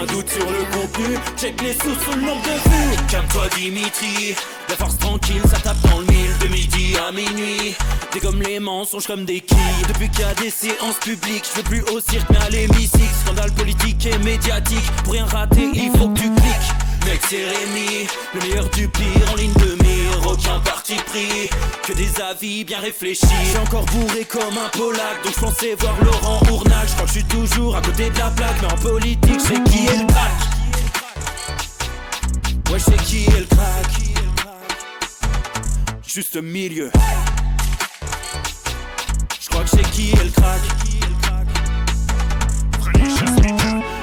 un doute sur le contenu, check les sous sur le nombre de vues. Calme-toi Dimitri, la force tranquille, ça tape dans le mille. De midi à minuit, dégomme les mensonges comme des quilles. Depuis qu'il y a des séances publiques, je veux plus au cirque mais à l'hémicycle. Scandale politique et médiatique, pour rien rater il faut que tu cliques. Mec c'est Rémi, le meilleur du pire en ligne de mire. Aucun parti pris, que des avis bien réfléchis. J'suis encore bourré comme un Polac, donc j'pensais voir Laurent Ournac. J'crois que j'suis toujours à côté de la plaque, mais en politique j'sais qui est le crack. Ouais j'sais qui est le crack. Juste milieu. J'crois que j'sais qui est le crack.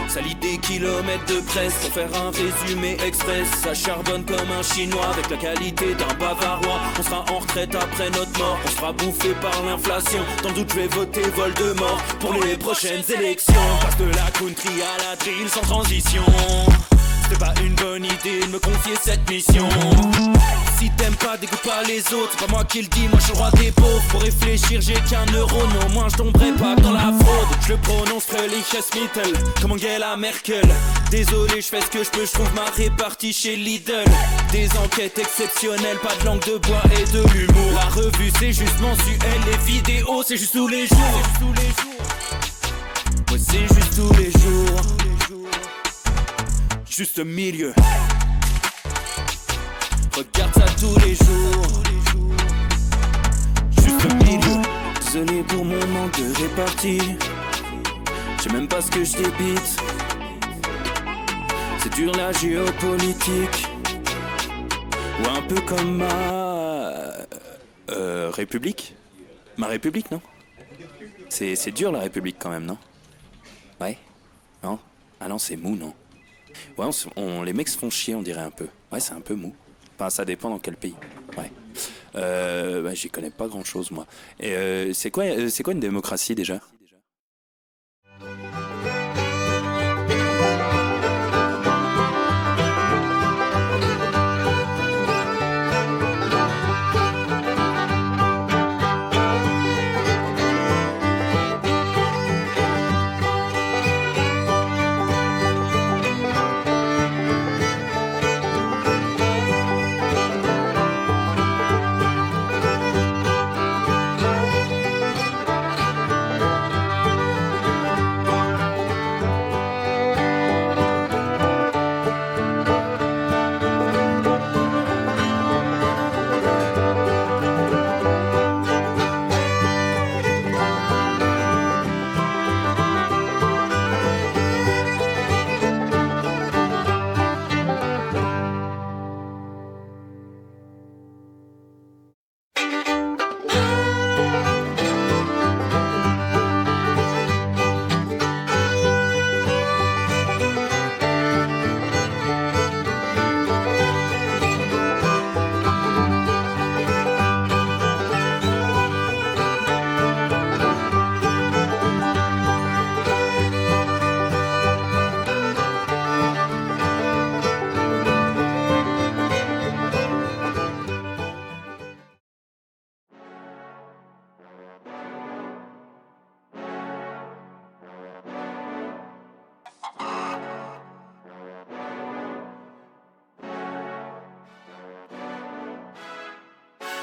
Ça lit des kilomètres de presse pour faire un résumé express. Ça charbonne comme un chinois avec la qualité d'un bavarois. On sera en retraite après notre mort, on sera bouffé par l'inflation. Dans le doute je vais voter Voldemort pour les prochaines élections. Passe de la country à la drill sans transition. C'était pas une bonne idée de me confier cette mission. Si t'aimes pas, dégoûte pas les autres. C'est pas moi qui le dis, moi je suis le roi des pauvres. Pour réfléchir, j'ai qu'un euro, non, moi je tomberai pas dans la fraude. Je le prononce Fröhliches-Mittel, comme Angela Merkel. Désolé, je fais ce que je peux, je trouve ma répartie chez Lidl. Des enquêtes exceptionnelles, pas de langue de bois et de l'humour. La revue c'est juste mensuel, les vidéos c'est juste tous les jours. Ouais, c'est juste tous les jours. Juste milieu. Regarde ça tous les jours. Juste milieu. Désolé pour mon manque de répartie. Je sais même pas ce que je débite. C'est dur la géopolitique. Ou un peu comme ma... République. Ma République, non? C'est dur la République quand même, non? Ouais? Non? Ah non, c'est mou, non? Ouais, les mecs se font chier, on dirait un peu. Ouais, c'est un peu mou. Enfin, ça dépend dans quel pays. Ouais. Bah, j'y connais pas grand-chose, moi. Et c'est quoi une démocratie, déjà ?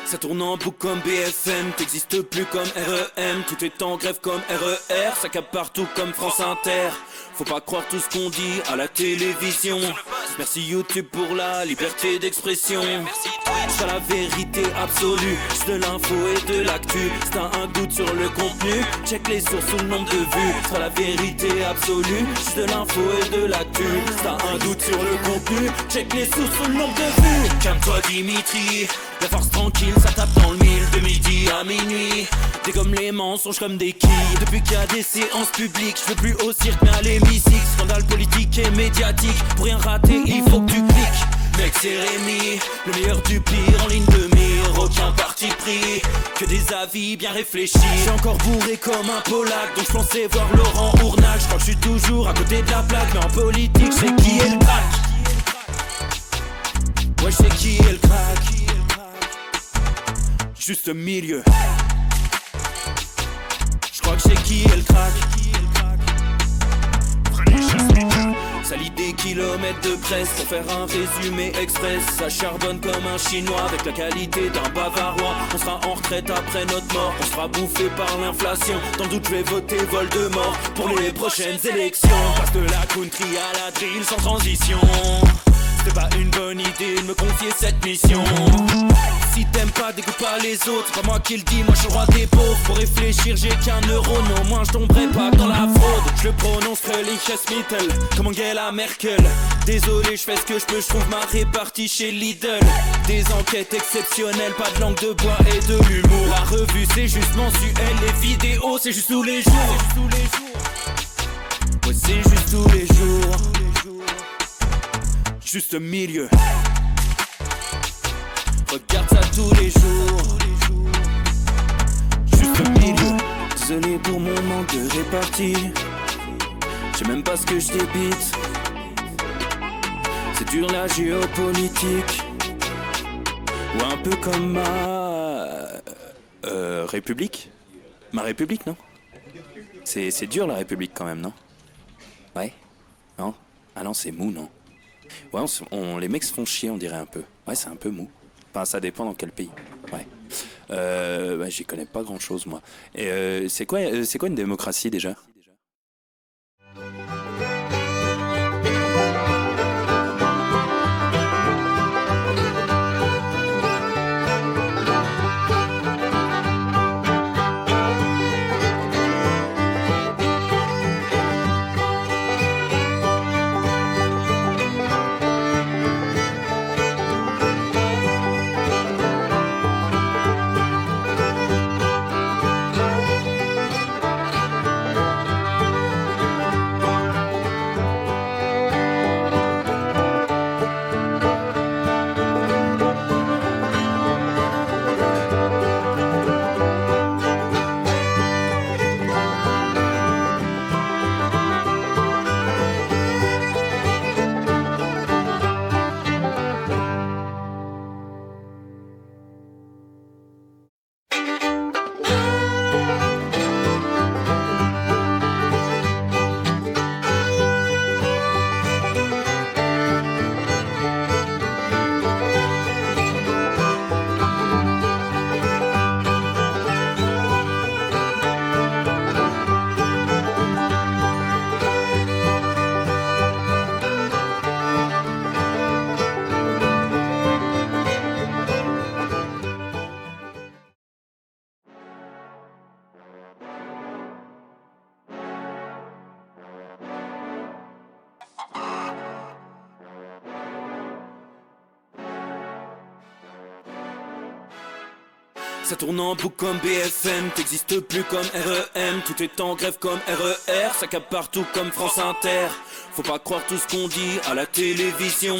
Ça tourne en boucle comme BFM, t'existes plus comme REM. Tout est en grève comme RER, ça capte partout comme France Inter. Faut pas croire tout ce qu'on dit à la télévision. Merci YouTube pour la liberté d'expression. C'est la vérité absolue, c'est de l'info et de l'actu. Si t'as un doute sur le contenu, check les sources ou le nombre de vues. C'est la vérité absolue, c'est de l'info et de l'actu. Si t'as un doute sur le contenu, check les sources ou le nombre de vues. Calme-toi Dimitri, la force tranquille, ça tape dans le mille. De midi à minuit, dégomme les mensonges comme des quilles. Depuis qu'il y a des séances publiques, je veux plus au cirque mais à l'hémicycle. Scandale politique et médiatique, pour rien rater il faut que tu cliques. Mec c'est Rémi, le meilleur du pire en ligne de mire. Aucun parti pris, que des avis bien réfléchis. J'suis encore bourré comme un Polac, donc j'pensais voir Laurent Ournac. J'crois que j'suis toujours à côté de la plaque, mais en politique j'sais qui est le crack. Ouais j'sais qui est le crack. Juste milieu. J'crois que j'sais qui est le crack. Ça Salit des kilomètres de presse pour faire un résumé express. Ça charbonne comme un chinois avec la qualité d'un bavarois. On sera en retraite après notre mort, on sera bouffé par l'inflation. Dans le doute je vais voter Voldemort pour les prochaines élections. Passe de la country à la drill sans transition. C'est pas une bonne idée de me confier cette mission. Si t'aimes pas, dégoûte pas les autres. C'est pas moi qui le dis, moi je suis le roi des pauvres. Pour réfléchir, j'ai qu'un euro, non, au moins je tomberai pas dans la fraude. Je le prononcerai Lichesmittel, comme Angela Merkel. Désolé, je fais ce que je peux, je trouve ma répartie chez Lidl. Des enquêtes exceptionnelles, pas de langue de bois et de l'humour. La revue c'est juste mensuel, les vidéos c'est juste tous les jours. Ouais, c'est juste tous les jours. Juste milieu. Regarde ça tous les jours. Juste milieu. Désolé pour mon manque de répartie. Je sais même pas ce que je débite. C'est dur la géopolitique. Ou un peu comme ma... République. Ma République, non? C'est dur la République quand même, non? Ouais? Non? Ah non, c'est mou, non? Ouais, les mecs se font chier, on dirait un peu. Ouais, c'est un peu mou. Enfin, ça dépend dans quel pays. Ouais. Bah, j'y connais pas grand chose, moi. Et c'est quoi une démocratie déjà? Ça tourne en boucle comme BFM, t'existes plus comme REM. Tout est en grève comme RER, ça capte partout comme France Inter. Faut pas croire tout ce qu'on dit à la télévision.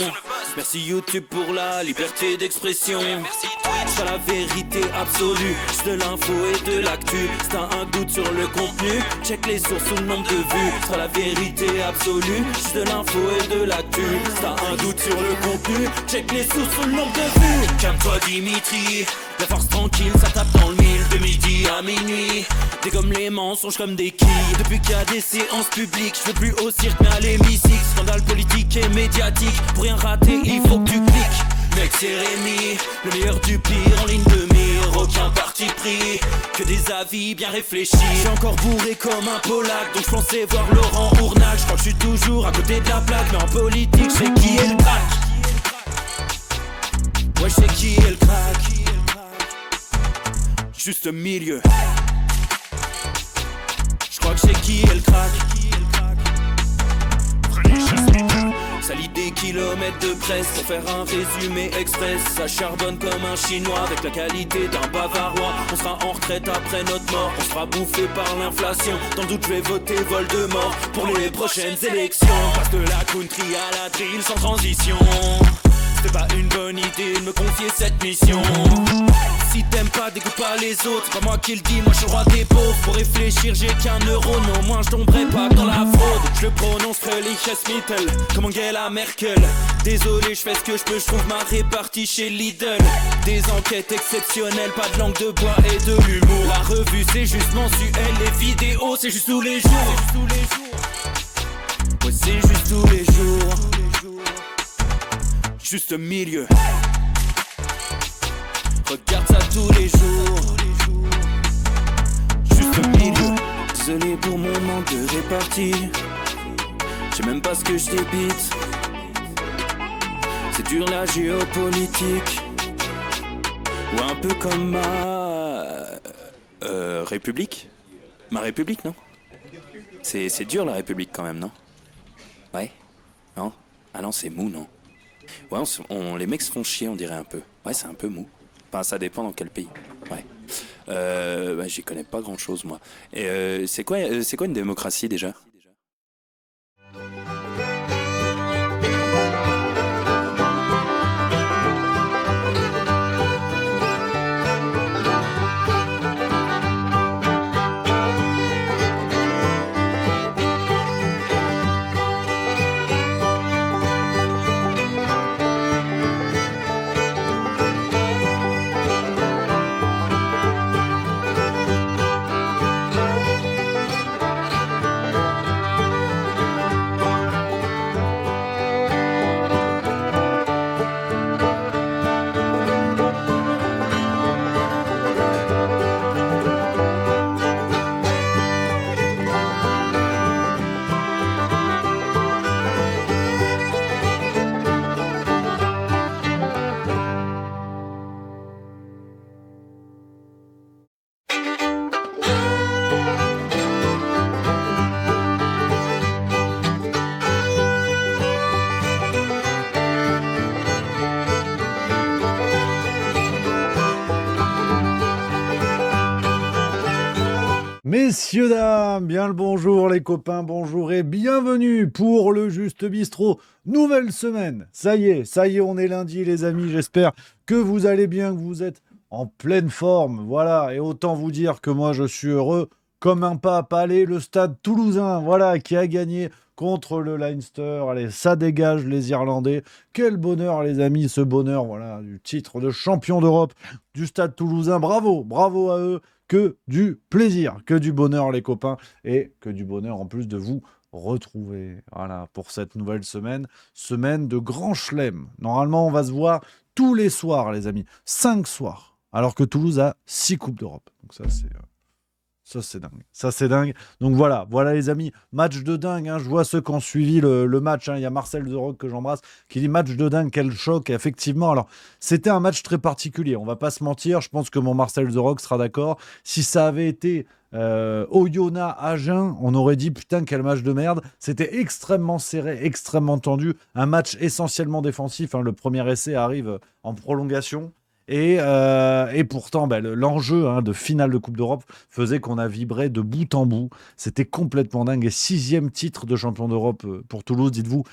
Merci YouTube pour la liberté d'expression. C'est pas la vérité absolue, c'est de l'info et de l'actu. Si t'as un doute sur le contenu, check les sources ou le nombre de vues. C'est pas la vérité absolue, c'est de l'info et de l'actu. Si t'as un doute sur le contenu, check les sources ou le nombre de vues. Calme-toi Dimitri, la force tranquille, ça tape dans le mille. De midi à minuit, dégomme les mensonges comme des quilles. Depuis qu'il y a des séances publiques, je veux plus au cirque mais à l'hémicycle. Scandale politique et médiatique, pour rien rater il faut que tu cliques. Mec c'est Rémi, le meilleur du pire en ligne de mire. Aucun parti pris, que des avis bien réfléchis. J'suis encore bourré comme un Polac, donc j'pensais voir Laurent Ournal. J'crois que j'suis toujours à côté de la plaque, mais en politique j'sais qui est le crack. Ouais j'sais qui est le crack. Juste milieu. J'crois que j'sais qui est le crack. Salit des kilomètres de presse pour faire un résumé express. Ça charbonne comme un chinois avec la qualité d'un bavarois. On sera en retraite après notre mort, on sera bouffé par l'inflation. Dans le doute je vais voter Voldemort pour les prochaines élections. Passe de la country à la drill sans transition. C'est pas une bonne idée de me confier cette mission. Si t'aimes pas, dégoûte pas les autres. C'est pas moi qui le dis, moi je suis le roi des pauvres. Pour réfléchir, j'ai qu'un euro, non, au moins je tomberai pas dans la fraude. Je le prononcerai Lichesmittel, comme Angela Merkel. Désolé, je fais ce que je peux, je trouve ma répartie chez Lidl. Des enquêtes exceptionnelles, pas de langue de bois et de l'humour. La revue c'est juste mensuel, les vidéos c'est juste tous les jours. Ouais, c'est juste tous les jours. juste milieu. Regarde ça tous les jours. Juste milieu. Désolé pour mon manque de répartie. Je sais même pas ce que je débite. C'est dur la géopolitique. Ou un peu comme ma... République. Ma République, non? C'est dur la République quand même, non? Ouais? Non? Ah non, c'est mou, non? Ouais, les mecs se font chier, on dirait un peu. Ouais, c'est un peu mou. Enfin, ça dépend dans quel pays. Ouais. J'y connais pas grand chose, moi. Et c'est quoi une démocratie déjà? Messieurs, dames, bien le bonjour les copains, bonjour et bienvenue pour le Juste Bistrot. Nouvelle semaine, ça y est, on est lundi les amis, j'espère que vous allez bien, que vous êtes en pleine forme, voilà, et autant vous dire que moi je suis heureux comme un pape. Allez, le Stade Toulousain, voilà, qui a gagné contre le Leinster, allez, ça dégage les Irlandais, quel bonheur les amis, ce bonheur, voilà, du titre de champion d'Europe du Stade Toulousain, bravo à eux. Que du plaisir, que du bonheur les copains et que du bonheur en plus de vous retrouver. Voilà, pour cette nouvelle semaine de grand chelem. Normalement, on va se voir tous les soirs les amis, 5 soirs, alors que Toulouse a 6 Coupes d'Europe. Donc ça c'est dingue. Donc voilà les amis, match de dingue, hein. Je vois ceux qui ont suivi le match, hein. Il y a Marcel The Rock que j'embrasse qui dit match de dingue, quel choc. Et effectivement, alors c'était un match très particulier, on va pas se mentir, je pense que mon Marcel The Rock sera d'accord. Si ça avait été Oyonnax Agen, on aurait dit putain quel match de merde. C'était extrêmement serré, extrêmement tendu, un match essentiellement défensif, hein. Le premier essai arrive en prolongation. Et pourtant, l'enjeu, hein, de finale de Coupe d'Europe faisait qu'on a vibré de bout en bout. C'était complètement dingue. Et 6e titre de champion d'Europe pour Toulouse, dites-vous.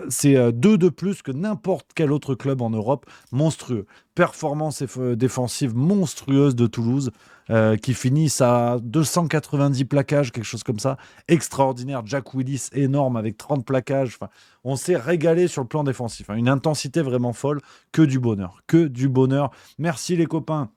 C'est 2 de plus que n'importe quel autre club en Europe. Monstrueux. Performance défensive monstrueuse de Toulouse, qui finissent à 290 plaquages, quelque chose comme ça. Extraordinaire. Jack Willis, énorme, avec 30 plaquages. Enfin, on s'est régalé sur le plan défensif, hein. Une intensité vraiment folle. Que du bonheur. Merci les copains.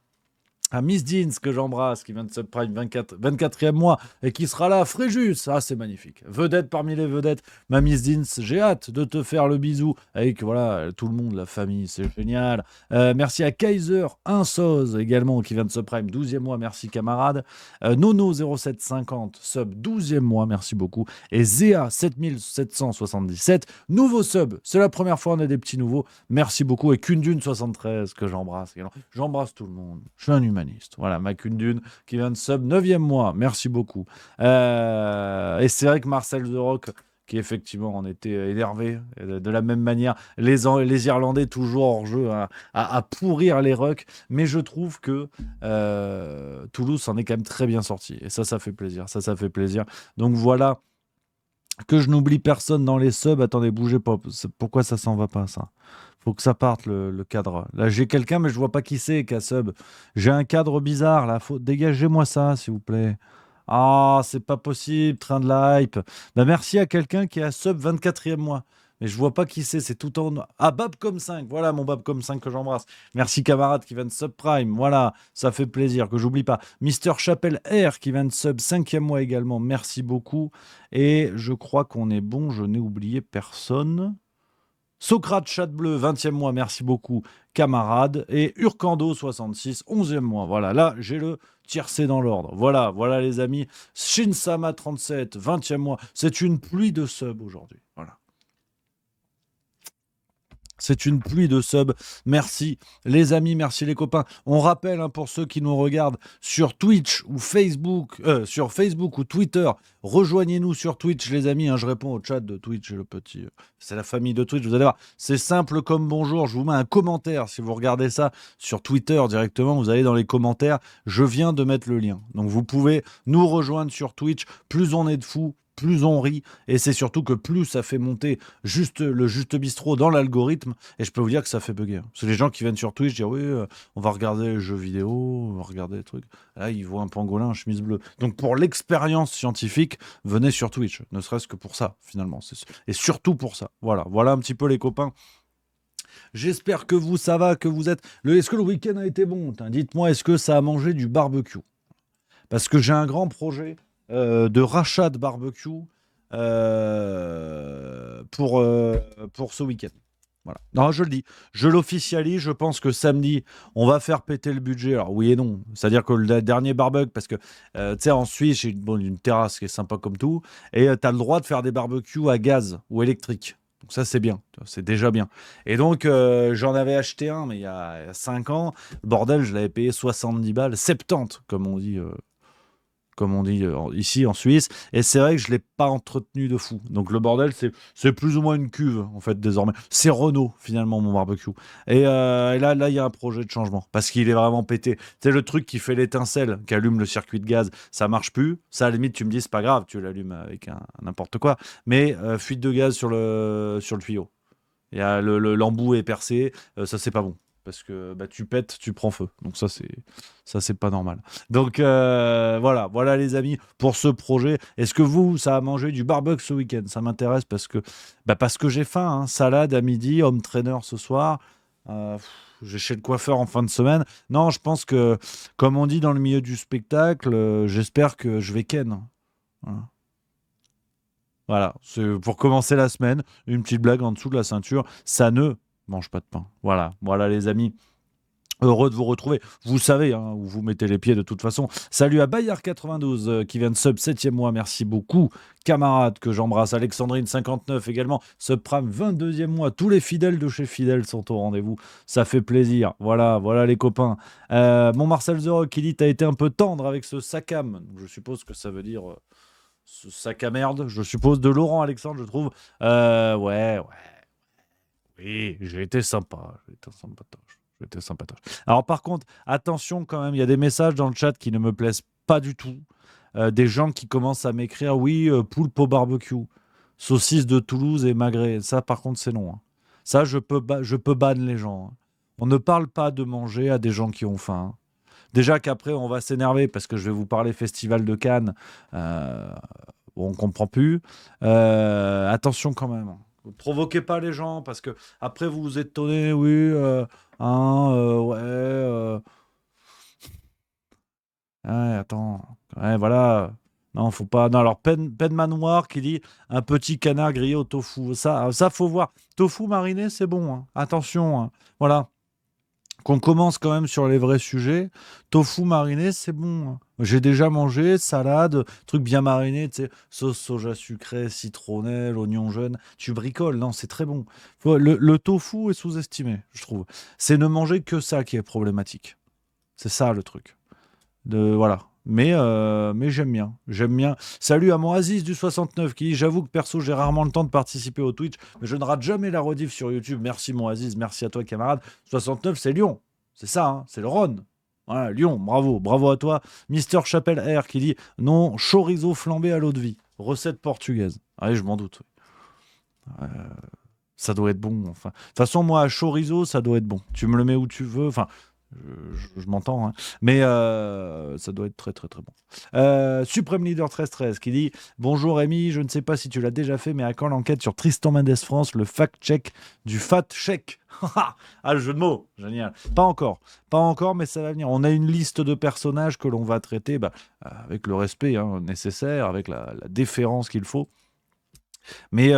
À Miss Deans, que j'embrasse, qui vient de subprime 24e mois et qui sera là, Fréjus. Ah, c'est magnifique. Vedette parmi les vedettes. Ma Miss Deans, j'ai hâte de te faire le bisou avec voilà, tout le monde, la famille, c'est génial. Merci à Kaiser Insoz également, qui vient de subprime 12e mois. Merci camarade. Nono0750, sub 12e mois. Merci beaucoup. Et Zéa 7777, nouveau sub. C'est la première fois on a des petits nouveaux. Merci beaucoup. Et Kundune 73, que j'embrasse également. J'embrasse tout le monde. Je suis un humain. Voilà, Macundune qui vient de sub 9e mois, merci beaucoup. Et c'est vrai que Marcel The Rock, qui effectivement en était énervé, de la même manière, les Irlandais toujours hors jeu à pourrir les Rucks, mais je trouve que Toulouse s'en est quand même très bien sorti, et ça fait plaisir, donc voilà. Que je n'oublie personne dans les subs. Attendez, bougez pas. Pourquoi ça s'en va pas, ça? Faut que ça parte, le cadre. Là, j'ai quelqu'un, mais je vois pas qui c'est qui a sub. J'ai un cadre bizarre, là. Dégagez-moi ça, s'il vous plaît. Ah, c'est pas possible. Train de la hype. Merci à quelqu'un qui a sub 24e mois. Mais je vois pas qui c'est tout en... Ah, Babcom5, voilà mon Babcom5 que j'embrasse. Merci camarade qui vient de subprime, voilà, ça fait plaisir, que j'oublie pas. Mister Chapelle R qui vient de sub 5e mois également, merci beaucoup. Et je crois qu'on est bon, je n'ai oublié personne. Socrate Chat Bleu, 20e mois, merci beaucoup, camarade. Et Urkando, 66, 11e mois. Voilà, là, j'ai le tiercé dans l'ordre. Voilà, voilà les amis. Shinsama, 37, 20e mois. C'est une pluie de subs aujourd'hui. Voilà. C'est une pluie de subs. Merci les amis, merci les copains. On rappelle pour ceux qui nous regardent sur Twitch ou Facebook, ou Twitter, rejoignez-nous sur Twitch les amis. Je réponds au chat de Twitch, le petit. C'est la famille de Twitch, vous allez voir. C'est simple comme bonjour. Je vous mets un commentaire. Si vous regardez ça sur Twitter directement, vous allez dans les commentaires. Je viens de mettre le lien. Donc vous pouvez nous rejoindre sur Twitch. Plus on est de fous, plus on rit, et c'est surtout que plus ça fait monter le Juste Bistrot dans l'algorithme, et je peux vous dire que ça fait bugger. Parce que les gens qui viennent sur Twitch disent oui, on va regarder les jeux vidéo, on va regarder des trucs. Là, ils voient un pangolin en chemise bleue. Donc pour l'expérience scientifique, venez sur Twitch, ne serait-ce que pour ça, finalement. Et surtout pour ça. Voilà un petit peu les copains. J'espère que vous, ça va, que vous êtes... Est-ce que le week-end a été bon? Dites-moi, est-ce que ça a mangé du barbecue? Parce que j'ai un grand projet de rachat de barbecue pour ce week-end. Voilà. Non, je le dis, je l'officialise. Je pense que samedi, on va faire péter le budget. Alors oui et non. C'est-à-dire que le dernier barbecue, parce que tu sais, en Suisse, j'ai une terrasse qui est sympa comme tout, et tu as le droit de faire des barbecues à gaz ou électrique. Donc ça, c'est bien. C'est déjà bien. Et donc, j'en avais acheté un, mais il y a 5 ans. Le bordel, je l'avais payé 70 balles, 70, comme on dit ici en Suisse, et c'est vrai que je ne l'ai pas entretenu de fou. Donc le bordel, c'est plus ou moins une cuve, en fait, désormais. C'est Renault, finalement, mon barbecue. Et là, il y a un projet de changement, parce qu'il est vraiment pété. C'est le truc qui fait l'étincelle, qui allume le circuit de gaz, ça marche plus. Ça, à la limite, tu me dis, c'est pas grave, tu l'allumes avec n'importe quoi. Mais fuite de gaz sur le tuyau. Il y a l'embout est percé, ça, c'est pas bon. Parce que tu pètes, tu prends feu. Donc ça, c'est pas normal. Donc voilà les amis, pour ce projet. Est-ce que ça a mangé du barbecue ce week-end? Ça m'intéresse parce que j'ai faim. Salade à midi, home trainer ce soir. J'ai chez le coiffeur en fin de semaine. Non, je pense que, comme on dit dans le milieu du spectacle, j'espère que je vais ken. Voilà, c'est pour commencer la semaine. Une petite blague en dessous de la ceinture. Ça ne mange pas de pain. Voilà les amis. Heureux de vous retrouver. Vous savez où vous mettez les pieds de toute façon. Salut à Bayard92 qui vient de sub 7e mois. Merci beaucoup, camarade que j'embrasse. Alexandrine 59 également. Subprime 22e mois. Tous les fidèles de chez Fidèle sont au rendez-vous. Ça fait plaisir. Voilà les copains. Mon Marcel The Rock qui dit t'as été un peu tendre avec ce sacam. Je suppose que ça veut dire ce sac à merde. Je suppose de Laurent Alexandre, je trouve. Ouais. Oui, j'ai été sympa. J'ai été sympatoche. Alors par contre, attention quand même, il y a des messages dans le chat qui ne me plaisent pas du tout. Des gens qui commencent à m'écrire, oui, poulpe au barbecue, saucisse de Toulouse et magret. Ça par contre, c'est non. Ça, je peux ban les gens. On ne parle pas de manger à des gens qui ont faim. Déjà qu'après, on va s'énerver parce que je vais vous parler Festival de Cannes. On ne comprend plus. Attention quand même. Ne provoquez pas les gens parce que après vous vous étonnez, oui, attends, voilà. Non, faut pas. Non, alors Pen Manoir qui dit un petit canard grillé au tofu. Ça faut voir. Tofu mariné, c'est bon. Attention, voilà. Qu'on commence quand même sur les vrais sujets. Tofu mariné, c'est bon. J'ai déjà mangé, salade, truc bien mariné, tu sais, sauce soja sucré, citronnelle, oignon jaune. Tu bricoles, non, c'est très bon. Le tofu est sous-estimé, je trouve. C'est ne manger que ça qui est problématique. C'est ça le truc. Voilà. Mais j'aime bien. Salut à mon Aziz du 69 qui dit j'avoue que perso j'ai rarement le temps de participer au Twitch, mais je ne rate jamais la rediff sur YouTube. Merci mon Aziz, merci à toi camarade. 69 c'est Lyon, c'est ça, c'est le Rhône. Voilà, Lyon, bravo à toi. Mister Chapelle R qui dit non, chorizo flambé à l'eau de vie, recette portugaise. Ah oui, je m'en doute. Ça doit être bon. Enfin, de toute façon moi à chorizo ça doit être bon. Tu me le mets où tu veux. Enfin. Je m'entends, mais ça doit être très très très bon. Supreme Leader 1313 qui dit bonjour Rémi, je ne sais pas si tu l'as déjà fait, mais à quand l'enquête sur Tristan Mendes France, le fact-check du fat-check? Ah, le jeu de mots, génial. Pas encore, mais ça va venir. On a une liste de personnages que l'on va traiter avec le respect nécessaire, avec la déférence qu'il faut. Mais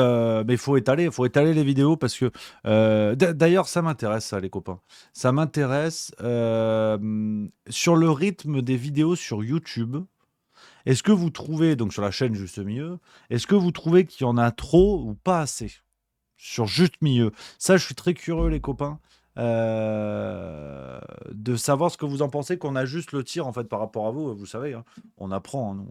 faut étaler les vidéos parce que d'ailleurs ça m'intéresse ça les copains. Ça m'intéresse sur le rythme des vidéos sur YouTube. Est-ce que vous trouvez donc sur la chaîne Juste Milieu, est-ce que vous trouvez qu'il y en a trop ou pas assez sur Juste Milieu? Ça, je suis très curieux les copains de savoir ce que vous en pensez qu'on a juste le tir en fait par rapport à vous. Vous savez, hein, on apprend, hein,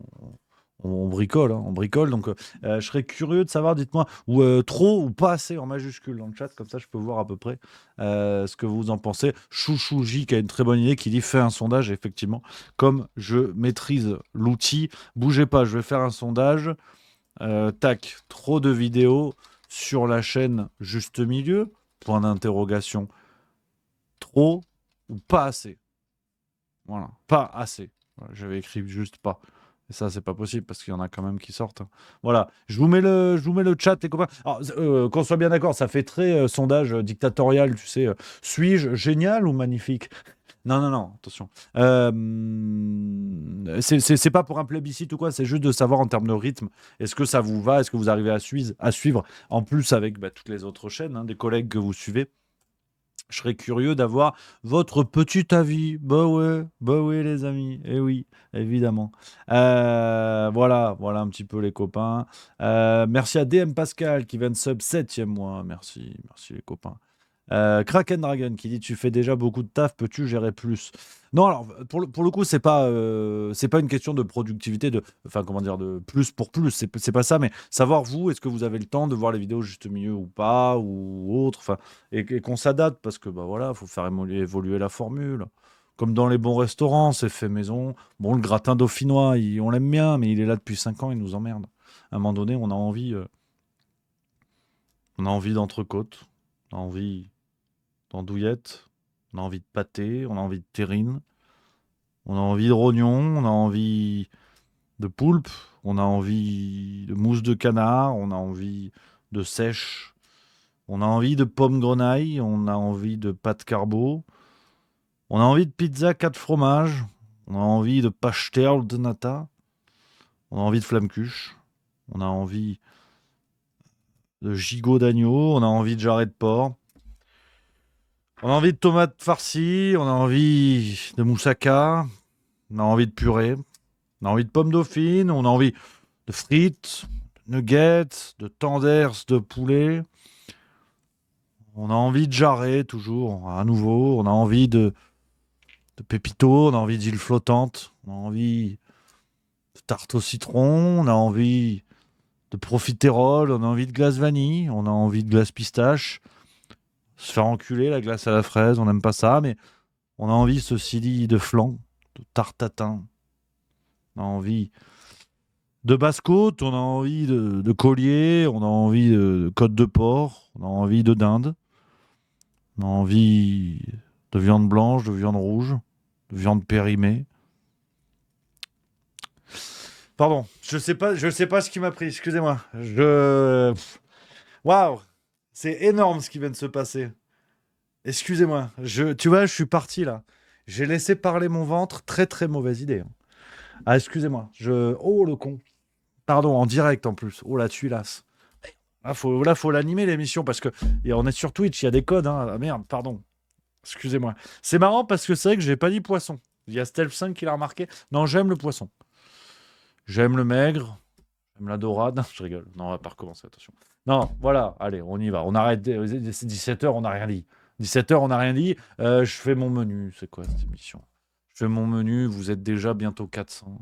on bricole, hein, on bricole. Donc, je serais curieux de savoir, dites-moi, ou trop ou pas assez en majuscule dans le chat, comme ça je peux voir à peu près ce que vous en pensez. Chouchou J qui a une très bonne idée qui dit fais un sondage, effectivement. Comme je maîtrise l'outil, bougez pas, je vais faire un sondage. Tac, trop de vidéos sur la chaîne Juste Milieu, point d'interrogation. Trop ou pas assez? Voilà, pas assez. Voilà, j'avais écrit juste pas. Et ça, c'est pas possible parce qu'il y en a quand même qui sortent, hein. Voilà, je vous mets le chat, les copains. Alors, qu'on soit bien d'accord, ça fait très sondage dictatorial, tu sais. Suis-je génial ou magnifique? Non, non, non, attention. C'est pas pour un plébiscite ou quoi, c'est juste de savoir en termes de rythme, est-ce que ça vous va, est-ce que vous arrivez à suivre, en plus avec toutes les autres chaînes, hein, des collègues que vous suivez. Je serais curieux d'avoir votre petit avis. Bah ouais, les amis. Eh oui, évidemment. Voilà un petit peu les copains. Merci à DM Pascal qui vient de sub 7e mois. Merci les copains. Kraken Dragon qui dit tu fais déjà beaucoup de taf, peux-tu gérer plus? Non, alors pour le coup, c'est pas une question de productivité, enfin comment dire, de plus pour plus, c'est pas ça, mais savoir vous, est-ce que vous avez le temps de voir les vidéos juste milieu ou pas, ou autre, enfin, et qu'on s'adapte, parce que bah voilà, faut faire évoluer la formule. Comme dans les bons restaurants, c'est fait maison. Bon, le gratin dauphinois, on l'aime bien, mais il est là depuis 5 ans, il nous emmerde. À un moment donné, on a envie d'entrecôte, on a envie d'andouillette, on a envie de pâté, on a envie de terrine, on a envie de rognon, on a envie de poulpe, on a envie de mousse de canard, on a envie de sèche, on a envie de pommes grenaille, on a envie de pâte carbo, on a envie de pizza 4 fromages, on a envie de pastel de nata, on a envie de flamme-cuche, on a envie de gigot d'agneau, on a envie de jarret de porc, on a envie de tomates farcies, on a envie de moussaka, on a envie de purée, on a envie de pommes dauphines, on a envie de frites, de nuggets, de tenders de poulet. On a envie de jarret, toujours, à nouveau. On a envie de pépito, on a envie d'île flottante, on a envie de tarte au citron, on a envie de profiterole, on a envie de glace vanille, on a envie de glace pistache. Se faire enculer, la glace à la fraise, on n'aime pas ça, mais on a envie, ceci dit, de flan, de tarte tatin. On a envie de basse-côte, on a envie de collier, on a envie de côte de porc, on a envie de dinde, on a envie de viande blanche, de viande rouge, de viande périmée. Pardon, je sais pas ce qui m'a pris, excusez-moi. Waouh, c'est énorme ce qui vient de se passer. Excusez-moi, tu vois, je suis parti là. J'ai laissé parler mon ventre, très très mauvaise idée, hein. Ah, excusez-moi, Oh le con. Pardon, en direct en plus. Oh la tuilasse. Faut l'animer l'émission parce que et on est sur Twitch, il y a des codes, hein. Ah, merde, pardon. Excusez-moi. C'est marrant parce que c'est vrai que j'ai pas dit poisson. Il y a Stealth5 qui l'a remarqué. Non, j'aime le poisson. J'aime le maigre. J'aime la dorade. Je rigole. Non, on va pas recommencer, attention. Non, voilà, allez, on y va. On arrête. C'est 17h, on n'a rien dit. 17h, on n'a rien dit. Je fais mon menu. C'est quoi cette émission? Je fais mon menu. Vous êtes déjà bientôt 400.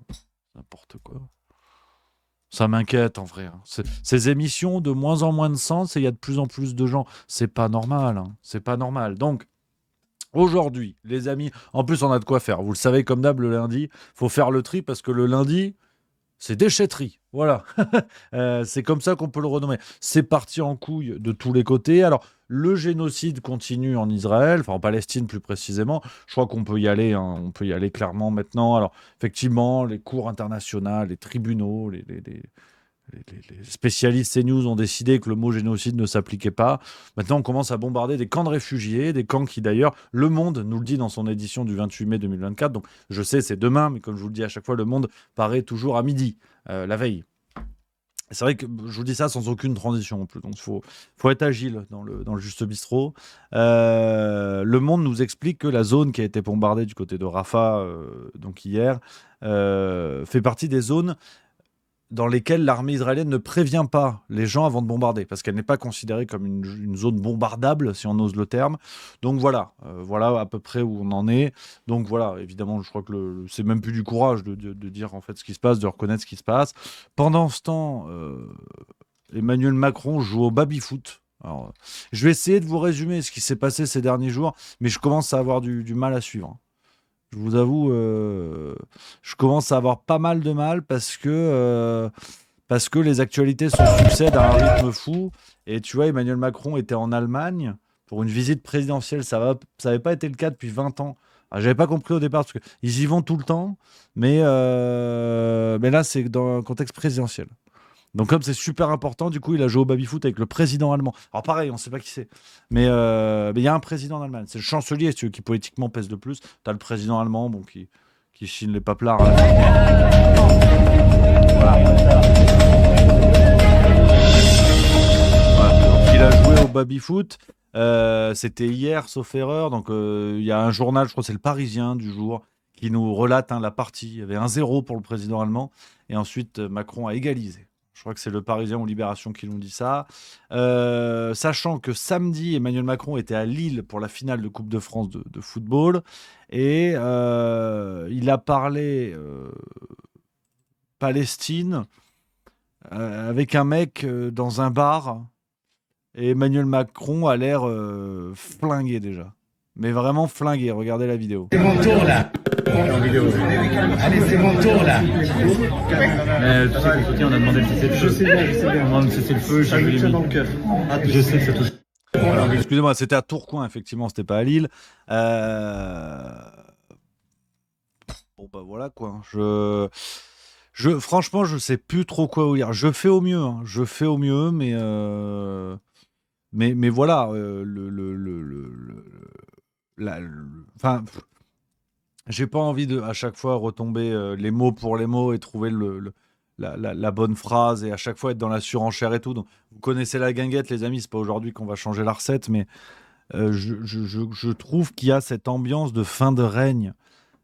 N'importe quoi. Ça m'inquiète en vrai, hein. Ces émissions de moins en moins de sens et il y a de plus en plus de gens. C'est pas normal, hein. C'est pas normal. Donc, aujourd'hui, les amis, en plus on a de quoi faire. Vous le savez, comme d'hab, le lundi, faut faire le tri parce que le lundi, c'est déchetterie. Voilà. C'est comme ça qu'on peut le renommer. C'est parti en couille de tous les côtés. Alors, le génocide continue en Israël, enfin en Palestine plus précisément. Je crois qu'on peut y aller, hein, on peut y aller clairement maintenant. Alors, effectivement, les cours internationales, les tribunaux, les spécialistes CNews ont décidé que le mot génocide ne s'appliquait pas. Maintenant, on commence à bombarder des camps de réfugiés, des camps qui d'ailleurs, Le Monde nous le dit dans son édition du 28 mai 2024. Donc, je sais, c'est demain, mais comme je vous le dis à chaque fois, Le Monde paraît toujours à midi, la veille. C'est vrai que je vous dis ça sans aucune transition en plus, donc faut être agile dans le Juste Bistrot. Le Monde nous explique que la zone qui a été bombardée du côté de Rafah, donc hier, fait partie des zones dans lesquelles l'armée israélienne ne prévient pas les gens avant de bombarder, parce qu'elle n'est pas considérée comme une zone bombardable, si on ose le terme. Donc voilà à peu près où on en est. Donc voilà, évidemment, je crois que c'est même plus du courage de dire en fait ce qui se passe, de reconnaître ce qui se passe. Pendant ce temps, Emmanuel Macron joue au baby-foot. Alors, je vais essayer de vous résumer ce qui s'est passé ces derniers jours, mais je commence à avoir du mal à suivre. Je vous avoue, je commence à avoir pas mal de mal parce que les actualités se succèdent à un rythme fou. Et tu vois, Emmanuel Macron était en Allemagne pour une visite présidentielle. Ça n'avait pas été le cas depuis 20 ans. Alors, j'avais pas compris au départ parce qu'ils y vont tout le temps, mais là, c'est dans un contexte présidentiel. Donc comme c'est super important, du coup, il a joué au baby-foot avec le président allemand. Alors pareil, on ne sait pas qui c'est. Mais il y a un président en Allemagne. C'est le chancelier, si tu veux, qui politiquement pèse le plus. Tu as le président allemand bon, qui chine les paplards. Voilà. Donc, il a joué au baby-foot. C'était hier, sauf erreur. Donc il y a un journal, je crois que c'est le Parisien du jour, qui nous relate la partie. Il y avait 1-0 pour le président allemand. Et ensuite, Macron a égalisé. Je crois que c'est le Parisien ou Libération qui nous dit ça. Sachant que samedi, Emmanuel Macron était à Lille pour la finale de Coupe de France de football. Et il a parlé Palestine avec un mec dans un bar. Et Emmanuel Macron a l'air flingué déjà. Mais vraiment flingué. Regardez la vidéo. C'est mon tour là. Allez, c'est mon tour là. Mais tu sais qu'à côté, on a demandé de cesser le feu. Je sais bien. On demande de cesser le feu, j'ai vu les dans le cœur. Je sais que ça touche. Alors, excusez-moi, c'était à Tourcoing, effectivement, c'était pas à Lille. Bon, bah voilà quoi. Franchement, je sais plus trop quoi vous dire. Je fais au mieux, hein. Je fais au mieux, mais voilà. Enfin, j'ai pas envie de à chaque fois retomber les mots pour les mots et trouver la bonne phrase et à chaque fois être dans la surenchère et tout. Donc, vous connaissez la guinguette, les amis. C'est pas aujourd'hui qu'on va changer la recette, mais je trouve qu'il y a cette ambiance de fin de règne,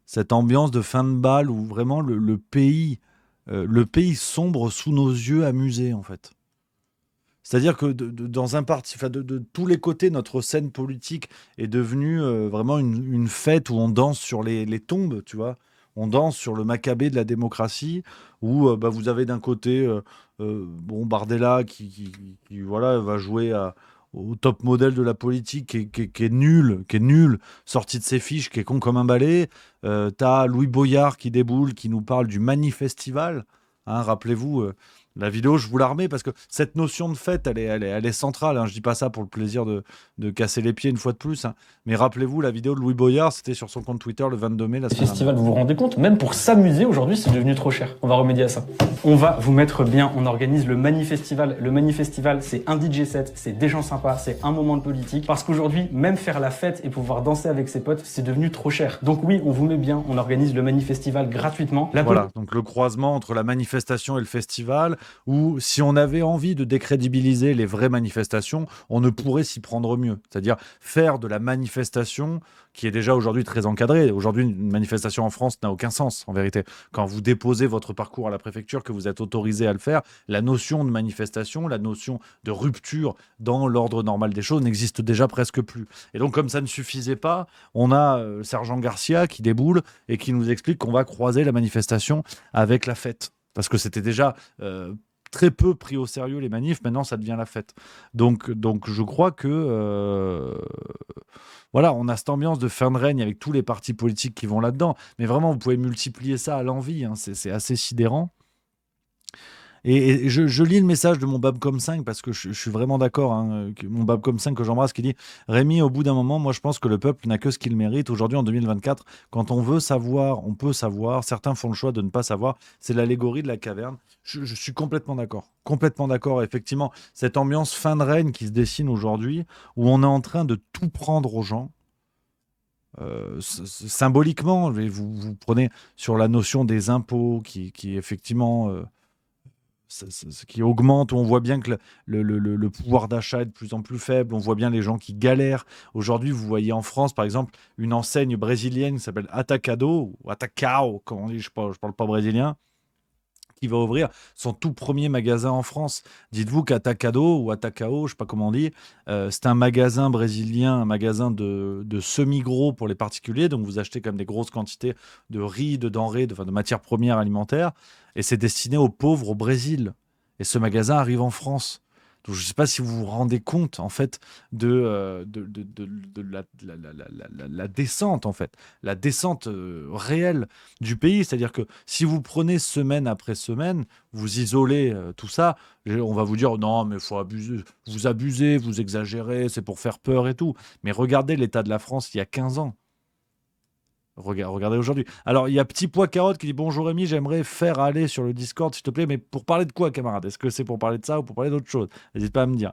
cette ambiance de fin de bal où vraiment le pays sombre sous nos yeux amusés en fait. C'est-à-dire que dans un parti, enfin de tous les côtés, notre scène politique est devenue vraiment une fête où on danse sur les tombes, tu vois. On danse sur le macabée de la démocratie, où bah, vous avez d'un côté bon, Bardella qui, voilà, va jouer au top modèle de la politique, qui est nul, sorti de ses fiches, qui est con comme un balai. T'as Louis Boyard qui déboule, qui nous parle du Manifestival. Hein, rappelez-vous, la vidéo, je vous la remets parce que cette notion de fête, elle est centrale. Hein. Je dis pas ça pour le plaisir de casser les pieds une fois de plus. Hein. Mais rappelez-vous, la vidéo de Louis Boyard, c'était sur son compte Twitter le 22 mai. La semaine Festival, vous vous rendez compte? Même pour s'amuser, aujourd'hui, c'est devenu trop cher. On va remédier à ça. On va vous mettre bien. On organise le Manifestival. Le Manifestival, c'est un DJ set, c'est des gens sympas, c'est un moment de politique. Parce qu'aujourd'hui, même faire la fête et pouvoir danser avec ses potes, c'est devenu trop cher. Donc oui, on vous met bien. On organise le Manifestival gratuitement. Voilà, donc le croisement entre la manifestation et le festival, où si on avait envie de décrédibiliser les vraies manifestations, on ne pourrait s'y prendre mieux. C'est-à-dire faire de la manifestation, qui est déjà aujourd'hui très encadrée. Aujourd'hui, une manifestation en France n'a aucun sens, en vérité. Quand vous déposez votre parcours à la préfecture, que vous êtes autorisé à le faire, la notion de manifestation, la notion de rupture dans l'ordre normal des choses n'existe déjà presque plus. Et donc, comme ça ne suffisait pas, on a le sergent Garcia qui déboule et qui nous explique qu'on va croiser la manifestation avec la fête. Parce que c'était déjà très peu pris au sérieux les manifs, maintenant ça devient la fête. Donc je crois que voilà, on a cette ambiance de fin de règne avec tous les partis politiques qui vont là-dedans. Mais vraiment, vous pouvez multiplier ça à l'envi, hein, c'est assez sidérant. Et je lis le message de mon Babcom 5 parce que je suis vraiment d'accord. Hein, mon Babcom 5 que j'embrasse qui dit Rémi, au bout d'un moment, moi je pense que le peuple n'a que ce qu'il mérite. Aujourd'hui, en 2024, quand on veut savoir, on peut savoir. Certains font le choix de ne pas savoir. C'est l'allégorie de la caverne. Je suis complètement d'accord. Complètement d'accord. Effectivement, cette ambiance fin de règne qui se dessine aujourd'hui, où on est en train de tout prendre aux gens. Symboliquement, vous prenez sur la notion des impôts qui effectivement qui augmente, où on voit bien que le pouvoir d'achat est de plus en plus faible, on voit bien les gens qui galèrent. Aujourd'hui, vous voyez en France, par exemple, une enseigne brésilienne qui s'appelle Atacado, ou Atacao, comme on dit, je parle pas brésilien, qui va ouvrir son tout premier magasin en France. Dites-vous qu'Atacado ou Atacao, je sais pas comment on dit, c'est un magasin brésilien, un magasin de semi-gros pour les particuliers, donc vous achetez comme des grosses quantités de riz, de denrées, de matières premières alimentaires, et c'est destiné aux pauvres au Brésil. Et ce magasin arrive en France. Donc, je ne sais pas si vous vous rendez compte en fait de la descente en fait, la descente réelle du pays. C'est-à-dire que si vous prenez semaine après semaine, vous isolez tout ça, on va vous dire non mais faut abuser, vous abusez, vous exagérez, c'est pour faire peur et tout. Mais regardez l'état de la France il y a 15 ans. Regardez aujourd'hui. Alors, il y a Petit Pois Carotte qui dit bonjour Rémi, j'aimerais faire aller sur le Discord, s'il te plaît, mais pour parler de quoi, camarade? Est-ce que c'est pour parler de ça ou pour parler d'autre chose? N'hésite pas à me dire.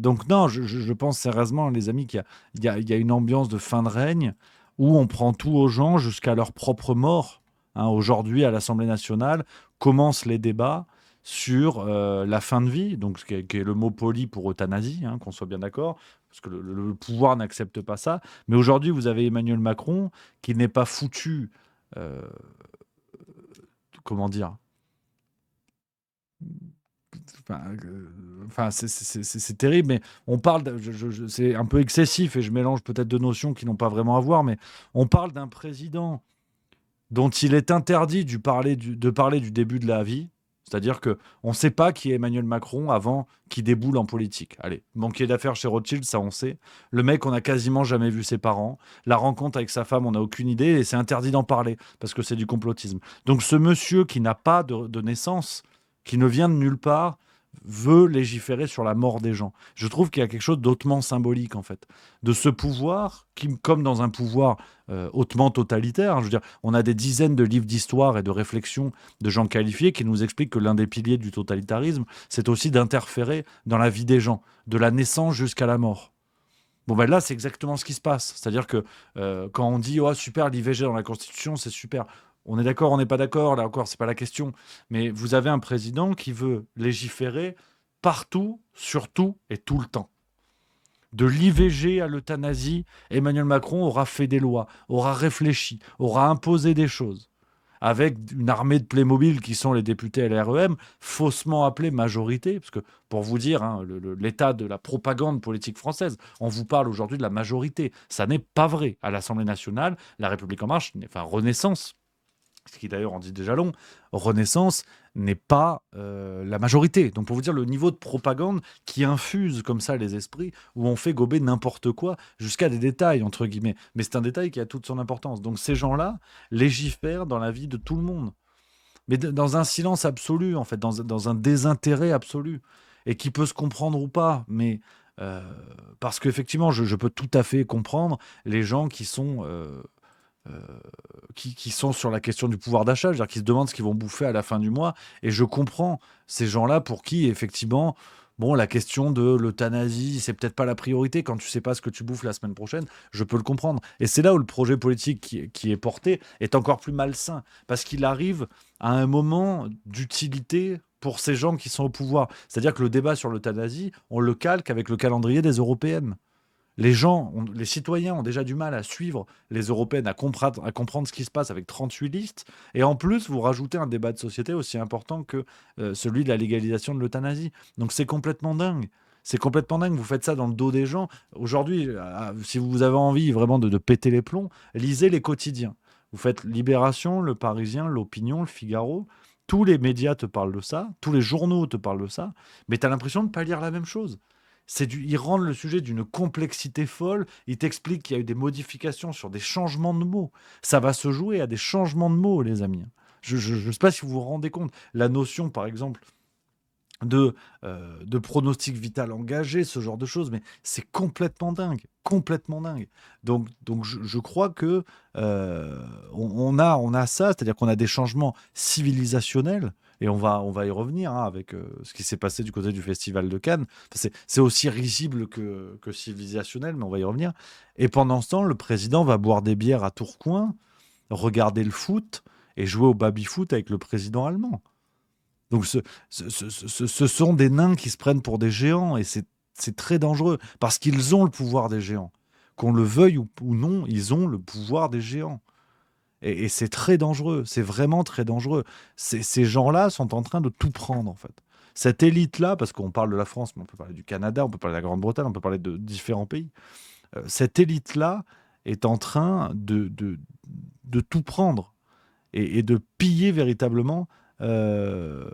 Donc, non, je pense sérieusement, les amis, qu'il y a une ambiance de fin de règne où on prend tout aux gens jusqu'à leur propre mort. Hein, aujourd'hui, à l'Assemblée nationale, commencent les débats sur la fin de vie, donc qui est le mot poli pour euthanasie, hein, qu'on soit bien d'accord, parce que le pouvoir n'accepte pas ça. Mais aujourd'hui, vous avez Emmanuel Macron qui n'est pas foutu, euh, comment dire, c'est terrible, mais on parle, c'est un peu excessif et je mélange peut-être deux notions qui n'ont pas vraiment à voir, mais on parle d'un président dont il est interdit de parler du début de la vie. C'est-à-dire qu'on ne sait pas qui est Emmanuel Macron avant qu'il déboule en politique. Allez, banquier d'affaires chez Rothschild, ça on sait. Le mec, on n'a quasiment jamais vu ses parents. La rencontre avec sa femme, on n'a aucune idée et c'est interdit d'en parler parce que c'est du complotisme. Donc ce monsieur qui n'a pas de naissance, qui ne vient de nulle part, veut légiférer sur la mort des gens. Je trouve qu'il y a quelque chose d'hautement symbolique, en fait, de ce pouvoir qui, comme dans un pouvoir hautement totalitaire, hein, je veux dire, on a des dizaines de livres d'histoire et de réflexions de gens qualifiés qui nous expliquent que l'un des piliers du totalitarisme, c'est aussi d'interférer dans la vie des gens, de la naissance jusqu'à la mort. Bon, ben là, c'est exactement ce qui se passe. C'est-à-dire que quand on dit « Oh, super, l'IVG dans la Constitution, c'est super », on est d'accord, on n'est pas d'accord, là encore, c'est pas la question. Mais vous avez un président qui veut légiférer partout, sur tout et tout le temps. De l'IVG à l'euthanasie, Emmanuel Macron aura fait des lois, aura réfléchi, aura imposé des choses. Avec une armée de Playmobil qui sont les députés LREM, faussement appelés majorité, parce que pour vous dire, hein, l'état de la propagande politique française, on vous parle aujourd'hui de la majorité. Ça n'est pas vrai. À l'Assemblée nationale, La République En Marche, enfin Renaissance, ce qui d'ailleurs en dit déjà long, Renaissance n'est pas la majorité. Donc pour vous dire le niveau de propagande qui infuse comme ça les esprits, où on fait gober n'importe quoi, jusqu'à des détails, entre guillemets. Mais c'est un détail qui a toute son importance. Donc ces gens-là légifèrent dans la vie de tout le monde. Mais dans un silence absolu, en fait, dans un désintérêt absolu. Et qui peut se comprendre ou pas, mais... parce qu'effectivement, je peux tout à fait comprendre les gens qui sont... qui sont sur la question du pouvoir d'achat, c'est-à-dire qui se demandent ce qu'ils vont bouffer à la fin du mois. Et je comprends ces gens-là pour qui, effectivement, bon, la question de l'euthanasie, c'est peut-être pas la priorité quand tu sais pas ce que tu bouffes la semaine prochaine. Je peux le comprendre. Et c'est là où le projet politique qui est porté est encore plus malsain, parce qu'il arrive à un moment d'utilité pour ces gens qui sont au pouvoir. C'est-à-dire que le débat sur l'euthanasie, on le calque avec le calendrier des européennes. Les citoyens ont déjà du mal à suivre les européennes, à comprendre ce qui se passe avec 38 listes. Et en plus, vous rajoutez un débat de société aussi important que celui de la légalisation de l'euthanasie. Donc c'est complètement dingue. C'est complètement dingue. Vous faites ça dans le dos des gens. Aujourd'hui, si vous avez envie vraiment de péter les plombs, lisez les quotidiens. Vous faites Libération, Le Parisien, L'Opinion, Le Figaro. Tous les médias te parlent de ça. Tous les journaux te parlent de ça. Mais tu as l'impression de ne pas lire la même chose. Ils rendent le sujet d'une complexité folle. Ils t'expliquent qu'il y a eu des modifications sur des changements de mots. Ça va se jouer à des changements de mots, les amis. Je ne sais pas si vous vous rendez compte. La notion, par exemple, de pronostic vital engagé, ce genre de choses, mais c'est complètement dingue. Complètement dingue. Donc je crois que on a ça, c'est-à-dire qu'on a des changements civilisationnels. Et on va y revenir hein, avec ce qui s'est passé du côté du Festival de Cannes. C'est aussi risible que civilisationnel, mais on va y revenir. Et pendant ce temps, le président va boire des bières à Tourcoing, regarder le foot et jouer au baby-foot avec le président allemand. Donc ce sont des nains qui se prennent pour des géants et c'est très dangereux parce qu'ils ont le pouvoir des géants. Qu'on le veuille ou non, ils ont le pouvoir des géants. Et c'est très dangereux, c'est vraiment très dangereux. Ces gens-là sont en train de tout prendre, en fait. Cette élite-là, parce qu'on parle de la France, mais on peut parler du Canada, on peut parler de la Grande-Bretagne, on peut parler de différents pays. Cette élite-là est en train de tout prendre et de piller véritablement, de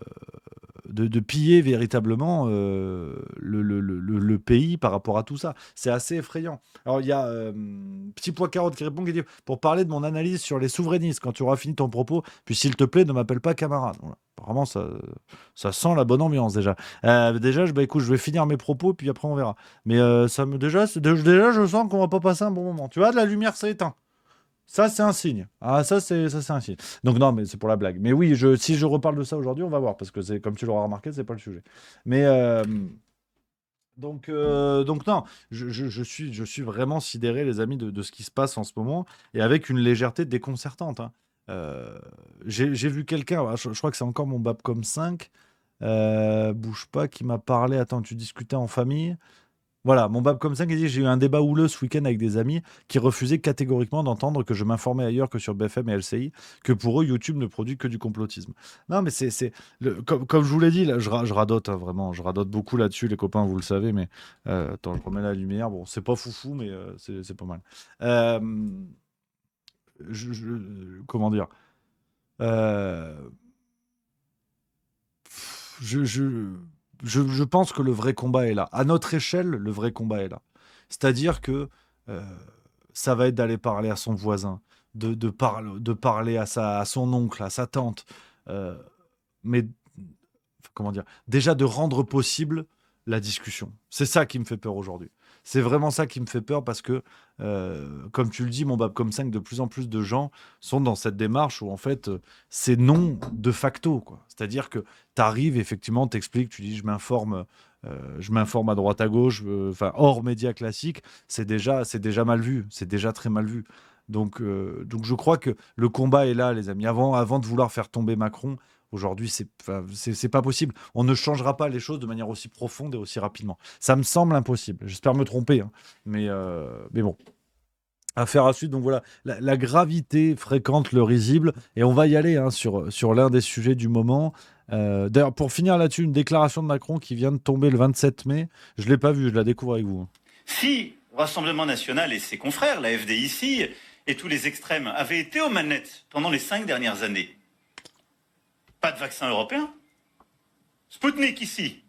piller véritablement le pays par rapport à tout ça. C'est assez effrayant. Alors, il y a Petit Pois Carotte qui répond, qui dit pour parler de mon analyse sur les souverainistes, quand tu auras fini ton propos, puis s'il te plaît, ne m'appelle pas camarade. Voilà. Vraiment, ça sent la bonne ambiance déjà. Déjà, écoute, je vais finir mes propos, puis après on verra. Mais déjà, je sens qu'on va pas passer un bon moment. Tu vois, de la lumière s'est éteinte. Ça, c'est un signe. Ah, ça, c'est un signe. Donc, non, mais c'est pour la blague. Mais oui, si je reparle de ça aujourd'hui, on va voir. Parce que, comme tu l'auras remarqué, c'est pas le sujet. Mais, donc non, je suis vraiment sidéré, les amis, de ce qui se passe en ce moment. Et avec une légèreté déconcertante. Hein. J'ai vu quelqu'un, je crois que c'est encore mon Babcom 5, bouge pas, qui m'a parlé. Attends, tu discutais en famille. Voilà, mon Babcom 5 il dit j'ai eu un débat houleux ce week-end avec des amis qui refusaient catégoriquement d'entendre que je m'informais ailleurs que sur BFM et LCI, que pour eux YouTube ne produit que du complotisme. Non, mais comme je vous l'ai dit, là, je radote, hein, vraiment, je radote beaucoup là-dessus, les copains, vous le savez, mais attends, je remets la lumière. Bon, c'est pas foufou, mais c'est pas mal. Comment dire Euh, je pense que le vrai combat est là. À notre échelle, le vrai combat est là. C'est-à-dire que euh, ça va être d'aller parler à son voisin, de parler à son oncle, à sa tante. euh, mais comment dire, déjà de rendre possible la discussion. C'est ça qui me fait peur aujourd'hui. C'est vraiment ça qui me fait peur parce que, comme tu le dis, mon Babcom 5, de plus en plus de gens sont dans cette démarche où en fait, c'est non de facto, quoi. C'est-à-dire que tu arrives, effectivement, t'expliques, tu dis je m'informe à droite à gauche, enfin hors médias classiques, c'est déjà mal vu, c'est déjà très mal vu. Donc je crois que le combat est là, les amis. Avant de vouloir faire tomber Macron, aujourd'hui, c'est pas possible. On ne changera pas les choses de manière aussi profonde et aussi rapidement. Ça me semble impossible. J'espère me tromper, hein. Mais bon. Affaire à suivre. Donc voilà, la gravité fréquente le risible. Et on va y aller, hein, sur l'un des sujets du moment. D'ailleurs, pour finir là-dessus, une déclaration de Macron qui vient de tomber le 27 mai. Je ne l'ai pas vue, je la découvre avec vous. Si Rassemblement National et ses confrères, la FDIC et tous les extrêmes, avaient été aux manettes pendant les 5 dernières années, pas de vaccin européen, Spoutnik ici,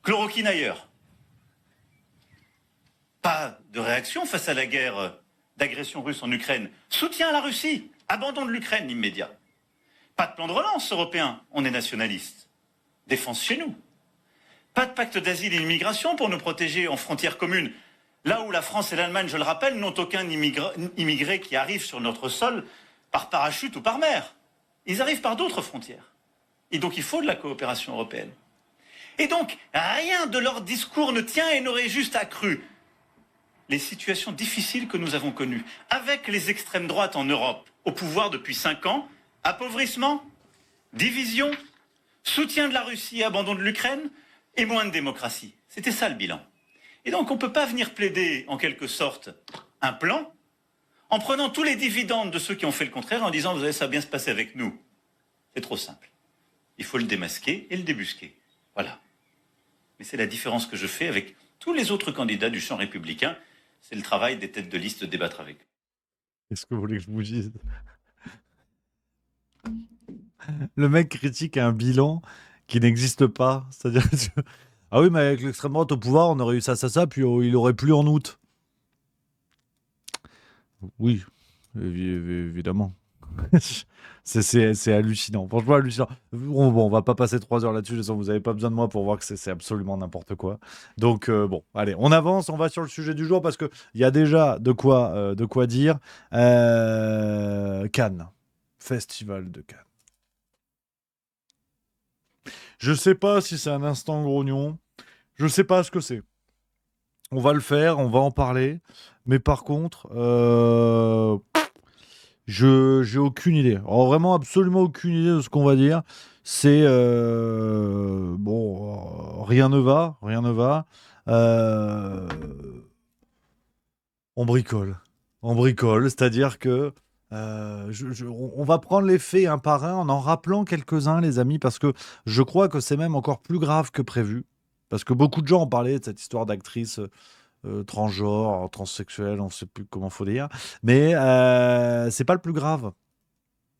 chloroquine ailleurs, pas de réaction face à la guerre d'agression russe en Ukraine, soutien à la Russie, abandon de l'Ukraine immédiat, pas de plan de relance européen, on est nationaliste, défense chez nous. Pas de pacte d'asile et d'immigration pour nous protéger en frontières communes. Là où la France et l'Allemagne, je le rappelle, n'ont aucun immigré qui arrive sur notre sol par parachute ou par mer. Ils arrivent par d'autres frontières. Et donc il faut de la coopération européenne. Et donc rien de leur discours ne tient et n'aurait juste accru les situations difficiles que nous avons connues. Avec les extrêmes droites en Europe, au pouvoir depuis 5 ans, appauvrissement, division, soutien de la Russie et abandon de l'Ukraine, et moins de démocratie. C'était ça le bilan. Et donc on ne peut pas venir plaider en quelque sorte un plan en prenant tous les dividendes de ceux qui ont fait le contraire en disant vous savez ça va bien se passer avec nous. C'est trop simple. Il faut le démasquer et le débusquer. Voilà. Mais c'est la différence que je fais avec tous les autres candidats du champ républicain. C'est le travail des têtes de liste de débattre avec eux. Qu'est-ce que vous voulez que je vous dise? Le mec critique un bilan qui n'existe pas. C'est-à-dire ah oui, mais avec l'extrême droite au pouvoir, on aurait eu ça, puis il aurait plu en août. Oui, évidemment. C'est hallucinant. Franchement, hallucinant. Bon, on va pas passer 3 heures là-dessus. Vous n'avez pas besoin de moi pour voir que c'est absolument n'importe quoi. Donc, bon, allez, on avance. On va sur le sujet du jour parce qu'il y a déjà de quoi dire. Cannes. Festival de Cannes. Je sais pas si c'est un instant grognon. Je sais pas ce que c'est. On va le faire, on va en parler. Mais par contre, J'ai aucune idée. Alors, vraiment, absolument aucune idée de ce qu'on va dire. C'est bon, rien ne va, rien ne va. Euh, on bricole, c'est-à-dire que on va prendre les faits un par un en rappelant quelques-uns, les amis, parce que je crois que c'est même encore plus grave que prévu. Parce que beaucoup de gens ont parlé de cette histoire d'actrice transgenre, transsexuelle, on ne sait plus comment faut dire, mais c'est pas le plus grave.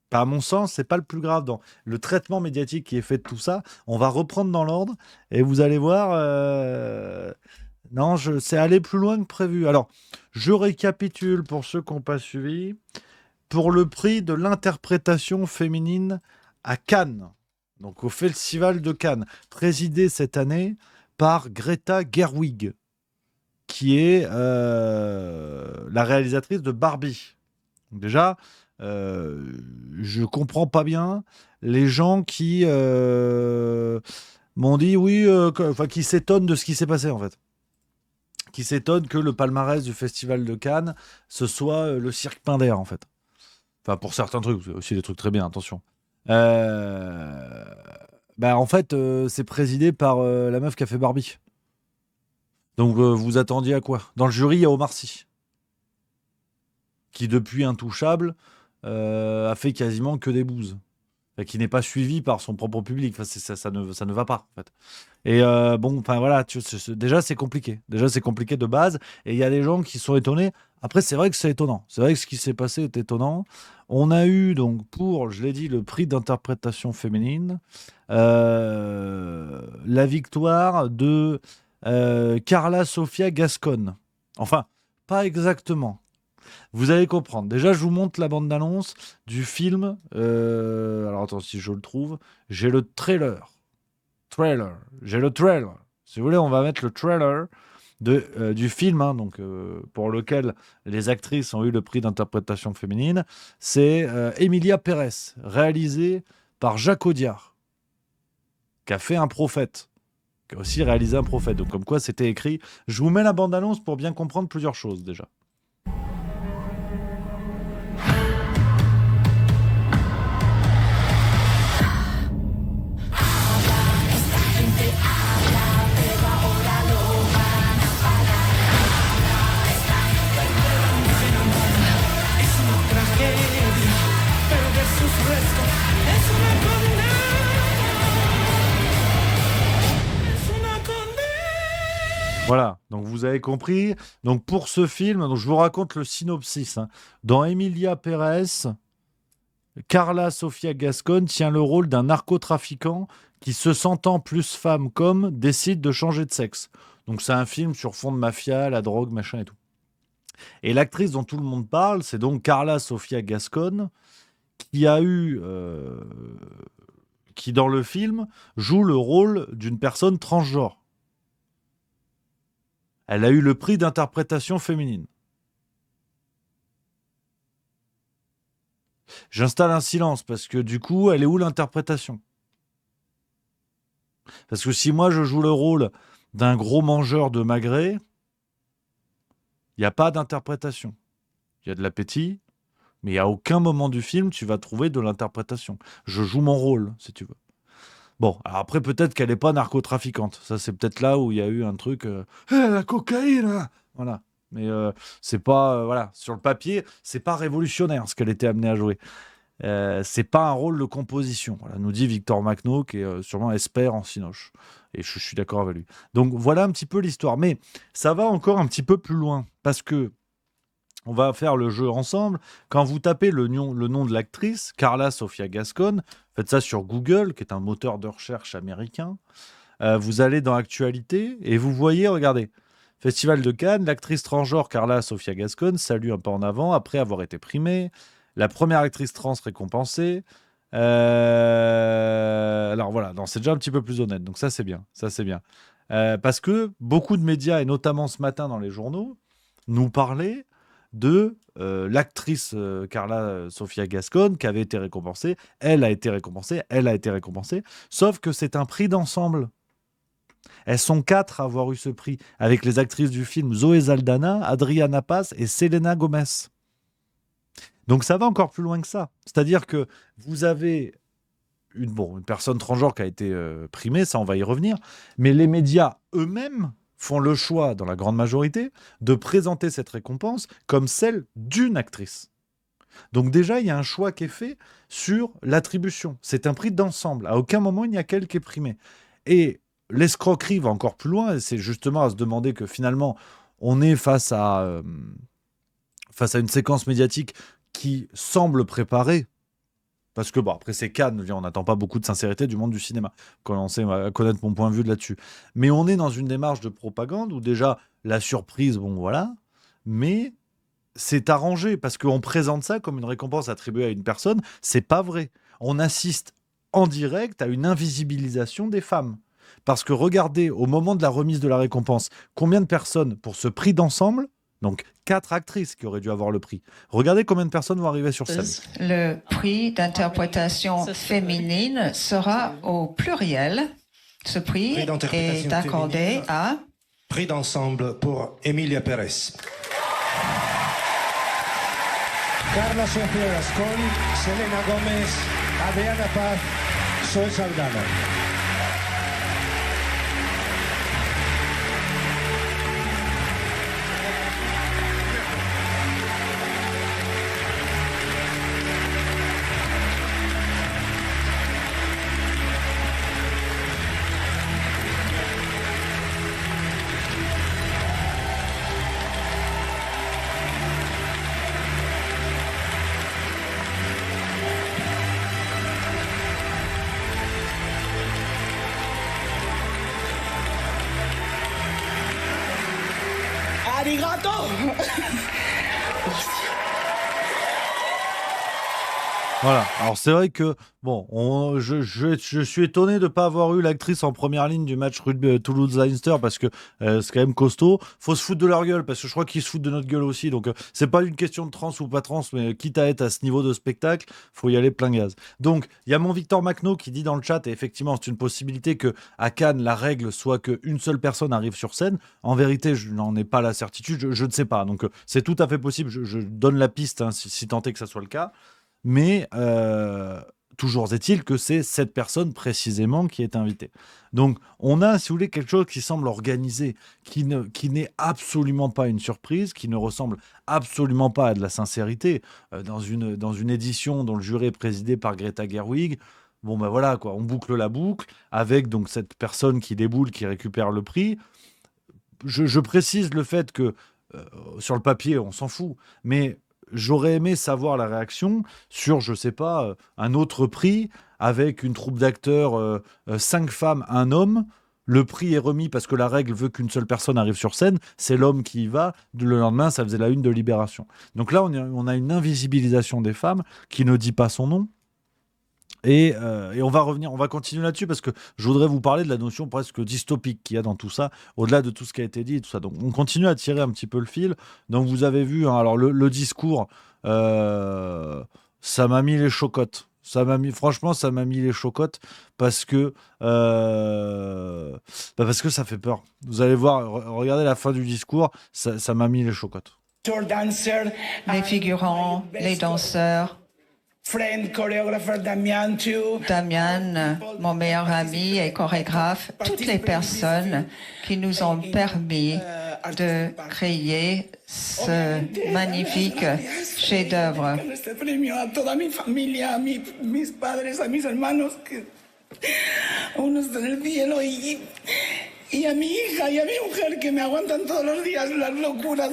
Pas à mon sens, c'est pas le plus grave dans le traitement médiatique qui est fait de tout ça. On va reprendre dans l'ordre et vous allez voir. Non, c'est aller plus loin que prévu. Alors, je récapitule pour ceux qui n'ont pas suivi. Pour le prix de l'interprétation féminine à Cannes, donc au Festival de Cannes, présidé cette année par Greta Gerwig, qui est la réalisatrice de Barbie. Donc déjà, je comprends pas bien les gens qui m'ont dit oui, qui s'étonnent de ce qui s'est passé en fait. Qui s'étonnent que le palmarès du Festival de Cannes, ce soit le cirque Pinder en fait. Enfin, pour certains trucs, c'est aussi des trucs très bien, attention. En fait, c'est présidé par la meuf qui a fait Barbie. Donc, vous attendiez à quoi? Dans le jury, il y a Omar Sy, qui, depuis Intouchable, a fait quasiment que des bouses. Qui n'est pas suivi par son propre public. Enfin, ça ne va pas, en fait. Et voilà, déjà, c'est compliqué. Déjà, c'est compliqué de base. Et il y a des gens qui sont étonnés. Après, c'est vrai que c'est étonnant. C'est vrai que ce qui s'est passé est étonnant. On a eu, donc, je l'ai dit, le prix d'interprétation féminine, la victoire de Carla Sofia Gascon. Enfin, pas exactement. Vous allez comprendre. Déjà, je vous montre la bande-annonce du film. Alors, attends, si je le trouve. J'ai le trailer. J'ai le trailer. Si vous voulez, on va mettre le trailer du film, hein, donc, pour lequel les actrices ont eu le prix d'interprétation féminine. C'est Emilia Pérez, réalisé par Jacques Audiard, qui a fait Un Prophète, qui a aussi réalisé Un Prophète. Donc, comme quoi, c'était écrit. Je vous mets la bande-annonce pour bien comprendre plusieurs choses, déjà. Voilà, donc vous avez compris. Donc pour ce film, donc je vous raconte le synopsis, hein. Dans Emilia Pérez, Carla Sofia Gascon tient le rôle d'un narcotrafiquant qui, se sentant plus femme qu'homme, décide de changer de sexe. Donc c'est un film sur fond de mafia, la drogue, machin et tout. Et l'actrice dont tout le monde parle, c'est donc Carla Sofia Gascon, qui a eu... qui dans le film joue le rôle d'une personne transgenre. Elle a eu le prix d'interprétation féminine. J'installe un silence parce que du coup, elle est où l'interprétation? Parce que si moi je joue le rôle d'un gros mangeur de magret, il n'y a pas d'interprétation. Il y a de l'appétit, mais à aucun moment du film tu vas trouver de l'interprétation. Je joue mon rôle, si tu veux. Bon, alors après, peut-être qu'elle n'est pas narcotrafiquante. Ça, c'est peut-être là où il y a eu un truc... la cocaïne hein. Voilà. Mais c'est pas... voilà. Sur le papier, c'est pas révolutionnaire ce qu'elle était amenée à jouer. C'est pas un rôle de composition. Voilà, nous dit Victor Macno, qui est sûrement expert en cinoche. Et je suis d'accord avec lui. Donc, voilà un petit peu l'histoire. Mais ça va encore un petit peu plus loin. Parce que on va faire le jeu ensemble. Quand vous tapez le nom de l'actrice, Carla Sofia Gascon, faites ça sur Google, qui est un moteur de recherche américain. Vous allez dans Actualité et vous voyez, regardez, Festival de Cannes, l'actrice transgenre Carla Sofia Gascon salue un pas en avant après avoir été primée. La première actrice trans récompensée. Alors voilà, c'est déjà un petit peu plus honnête. Donc ça, c'est bien. Parce que beaucoup de médias, et notamment ce matin dans les journaux, nous parlaient de l'actrice Carla Sofia Gascon qui avait été récompensée. Elle a été récompensée. Sauf que c'est un prix d'ensemble. Elles sont 4 à avoir eu ce prix, avec les actrices du film Zoé Saldana, Adriana Paz et Selena Gomez. Donc ça va encore plus loin que ça. C'est-à-dire que vous avez une personne transgenre qui a été primée, ça on va y revenir, mais les médias eux-mêmes font le choix, dans la grande majorité, de présenter cette récompense comme celle d'une actrice. Donc déjà, il y a un choix qui est fait sur l'attribution. C'est un prix d'ensemble. À aucun moment, il n'y a qu'elle qui est primée. Et l'escroquerie va encore plus loin, et c'est justement à se demander que finalement, on est face à une séquence médiatique qui semble préparée. Parce que, après, c'est Cannes, on n'attend pas beaucoup de sincérité du monde du cinéma. Commencez à connaître mon point de vue là-dessus. Mais on est dans une démarche de propagande où déjà, la surprise, mais c'est arrangé parce qu'on présente ça comme une récompense attribuée à une personne. C'est pas vrai. On assiste en direct à une invisibilisation des femmes. Parce que regardez, au moment de la remise de la récompense, combien de personnes pour ce prix d'ensemble, donc 4 actrices qui auraient dû avoir le prix. Regardez combien de personnes vont arriver sur scène. Le prix d'interprétation féminine sera au pluriel. Ce prix est accordé à... Prix d'ensemble pour Emilia Pérez. Carla Sofía Gascón, Selena Gómez, Adriana Paz, Zoe Saldana. Voilà. Alors c'est vrai que je suis étonné de ne pas avoir eu l'actrice en première ligne du match rugby Toulouse-Leinster parce que c'est quand même costaud. Faut se foutre de leur gueule parce que je crois qu'ils se foutent de notre gueule aussi. Donc c'est pas une question de trans ou pas trans, mais quitte à être à ce niveau de spectacle, faut y aller plein gaz. Donc il y a mon Victor Macno qui dit dans le chat, et effectivement c'est une possibilité que à Cannes la règle soit qu'une seule personne arrive sur scène. En vérité, je n'en ai pas la certitude, je ne sais pas. Donc c'est tout à fait possible. Je donne la piste si tant est que ça soit le cas. Mais toujours est-il que c'est cette personne précisément qui est invitée. Donc on a, si vous voulez, quelque chose qui semble organisé, qui n'est absolument pas une surprise, qui ne ressemble absolument pas à de la sincérité. Dans une édition dont le jury est présidé par Greta Gerwig, voilà quoi, on boucle la boucle avec donc cette personne qui déboule, qui récupère le prix. Je précise le fait que sur le papier, on s'en fout, mais j'aurais aimé savoir la réaction sur, je sais pas, un autre prix avec une troupe d'acteurs, 5 femmes, 1 homme. Le prix est remis parce que la règle veut qu'une seule personne arrive sur scène. C'est l'homme qui y va. Le lendemain, ça faisait la une de Libération. Donc là, on a une invisibilisation des femmes qui ne dit pas son nom. Et on va continuer là-dessus parce que je voudrais vous parler de la notion presque dystopique qu'il y a dans tout ça, au-delà de tout ce qui a été dit et tout ça. Donc on continue à tirer un petit peu le fil. Donc vous avez vu, alors le discours, ça m'a mis les chocottes. Franchement, ça m'a mis les chocottes parce que ça fait peur. Vous allez voir, regardez la fin du discours, ça m'a mis les chocottes. Les figurants, les danseurs, Damian, mon meilleur ami et chorégraphe, toutes les personnes qui nous ont permis de créer ce magnifique chef-d'œuvre. Y a mi hija y a mi mujer que me aguantan todos los días las locuras.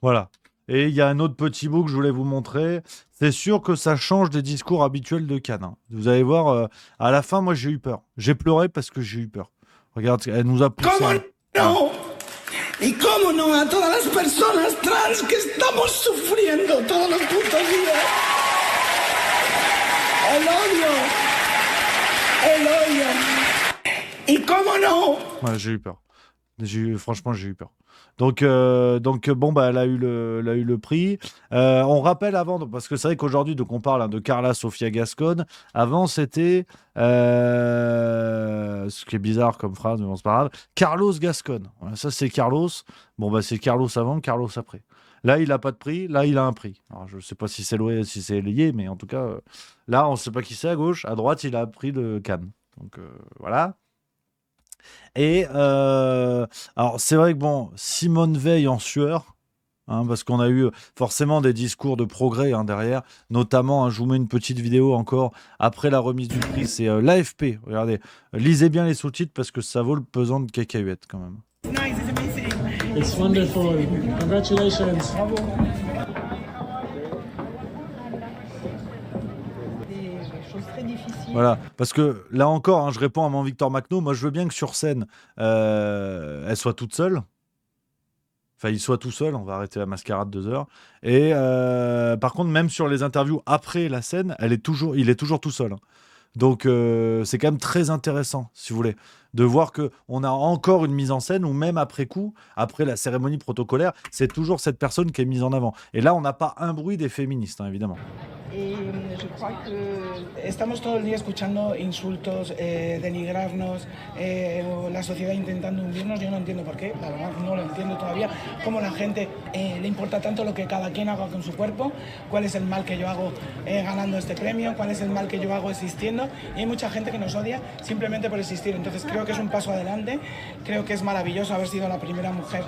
Voilà. Et il y a un autre petit bout que je voulais vous montrer. C'est sûr que ça change des discours habituels de Cannes. Hein. Vous allez voir, à la fin, moi, j'ai eu peur. J'ai pleuré parce que j'ai eu peur. Regarde, elle nous a poussé. ¿Cómo no? Y cómo no a todas las personas trans que estamos sufriendo todos los putos días. El odio. El odio. Y cómo no? Ouais, j'ai eu peur. Franchement, j'ai eu peur. Donc bon, bah, elle a eu le prix. On rappelle avant, parce que c'est vrai qu'aujourd'hui, donc on parle de Carla Sofia Gascon. Avant, c'était, ce qui est bizarre comme phrase, mais bon, c'est pas grave, Carlos Gascon. Voilà, ça, c'est Carlos. Bon, bah, c'est Carlos avant, Carlos après. Là, il n'a pas de prix. Là, il a un prix. Alors, je ne sais pas si c'est lié, mais en tout cas, là, on ne sait pas qui c'est à gauche. À droite, il a pris le Cannes. Donc, voilà. Et alors, c'est vrai que bon, Simone Veil en sueur, hein, parce qu'on a eu forcément des discours de progrès derrière. Notamment, je vous mets une petite vidéo encore après la remise du prix. C'est l'AFP. Regardez, lisez bien les sous-titres parce que ça vaut le pesant de cacahuètes quand même. It's wonderful. Congratulations. Voilà, parce que là encore, je réponds à mon Victor Macno. Moi, je veux bien que sur scène, elle soit toute seule. Enfin, il soit tout seul. On va arrêter la mascarade 2 heures. Et par contre, même sur les interviews après la scène, il est toujours tout seul. Donc, c'est quand même très intéressant, si vous voulez, de voir qu'on a encore une mise en scène où même après coup, après la cérémonie protocolaire, c'est toujours cette personne qui est mise en avant. Et là, on n'a pas un bruit des féministes, évidemment. Y yo creo que estamos todo el día escuchando insultos, denigrarnos, la sociedad intentando hundirnos. Yo no entiendo por qué, la verdad no lo entiendo todavía, cómo la gente le importa tanto lo que cada quien haga con su cuerpo, cuál es el mal que yo hago ganando este premio, cuál es el mal que yo hago existiendo. Y hay mucha gente que nos odia simplemente por existir. Entonces creo que es un paso adelante, creo que es maravilloso haber sido la primera mujer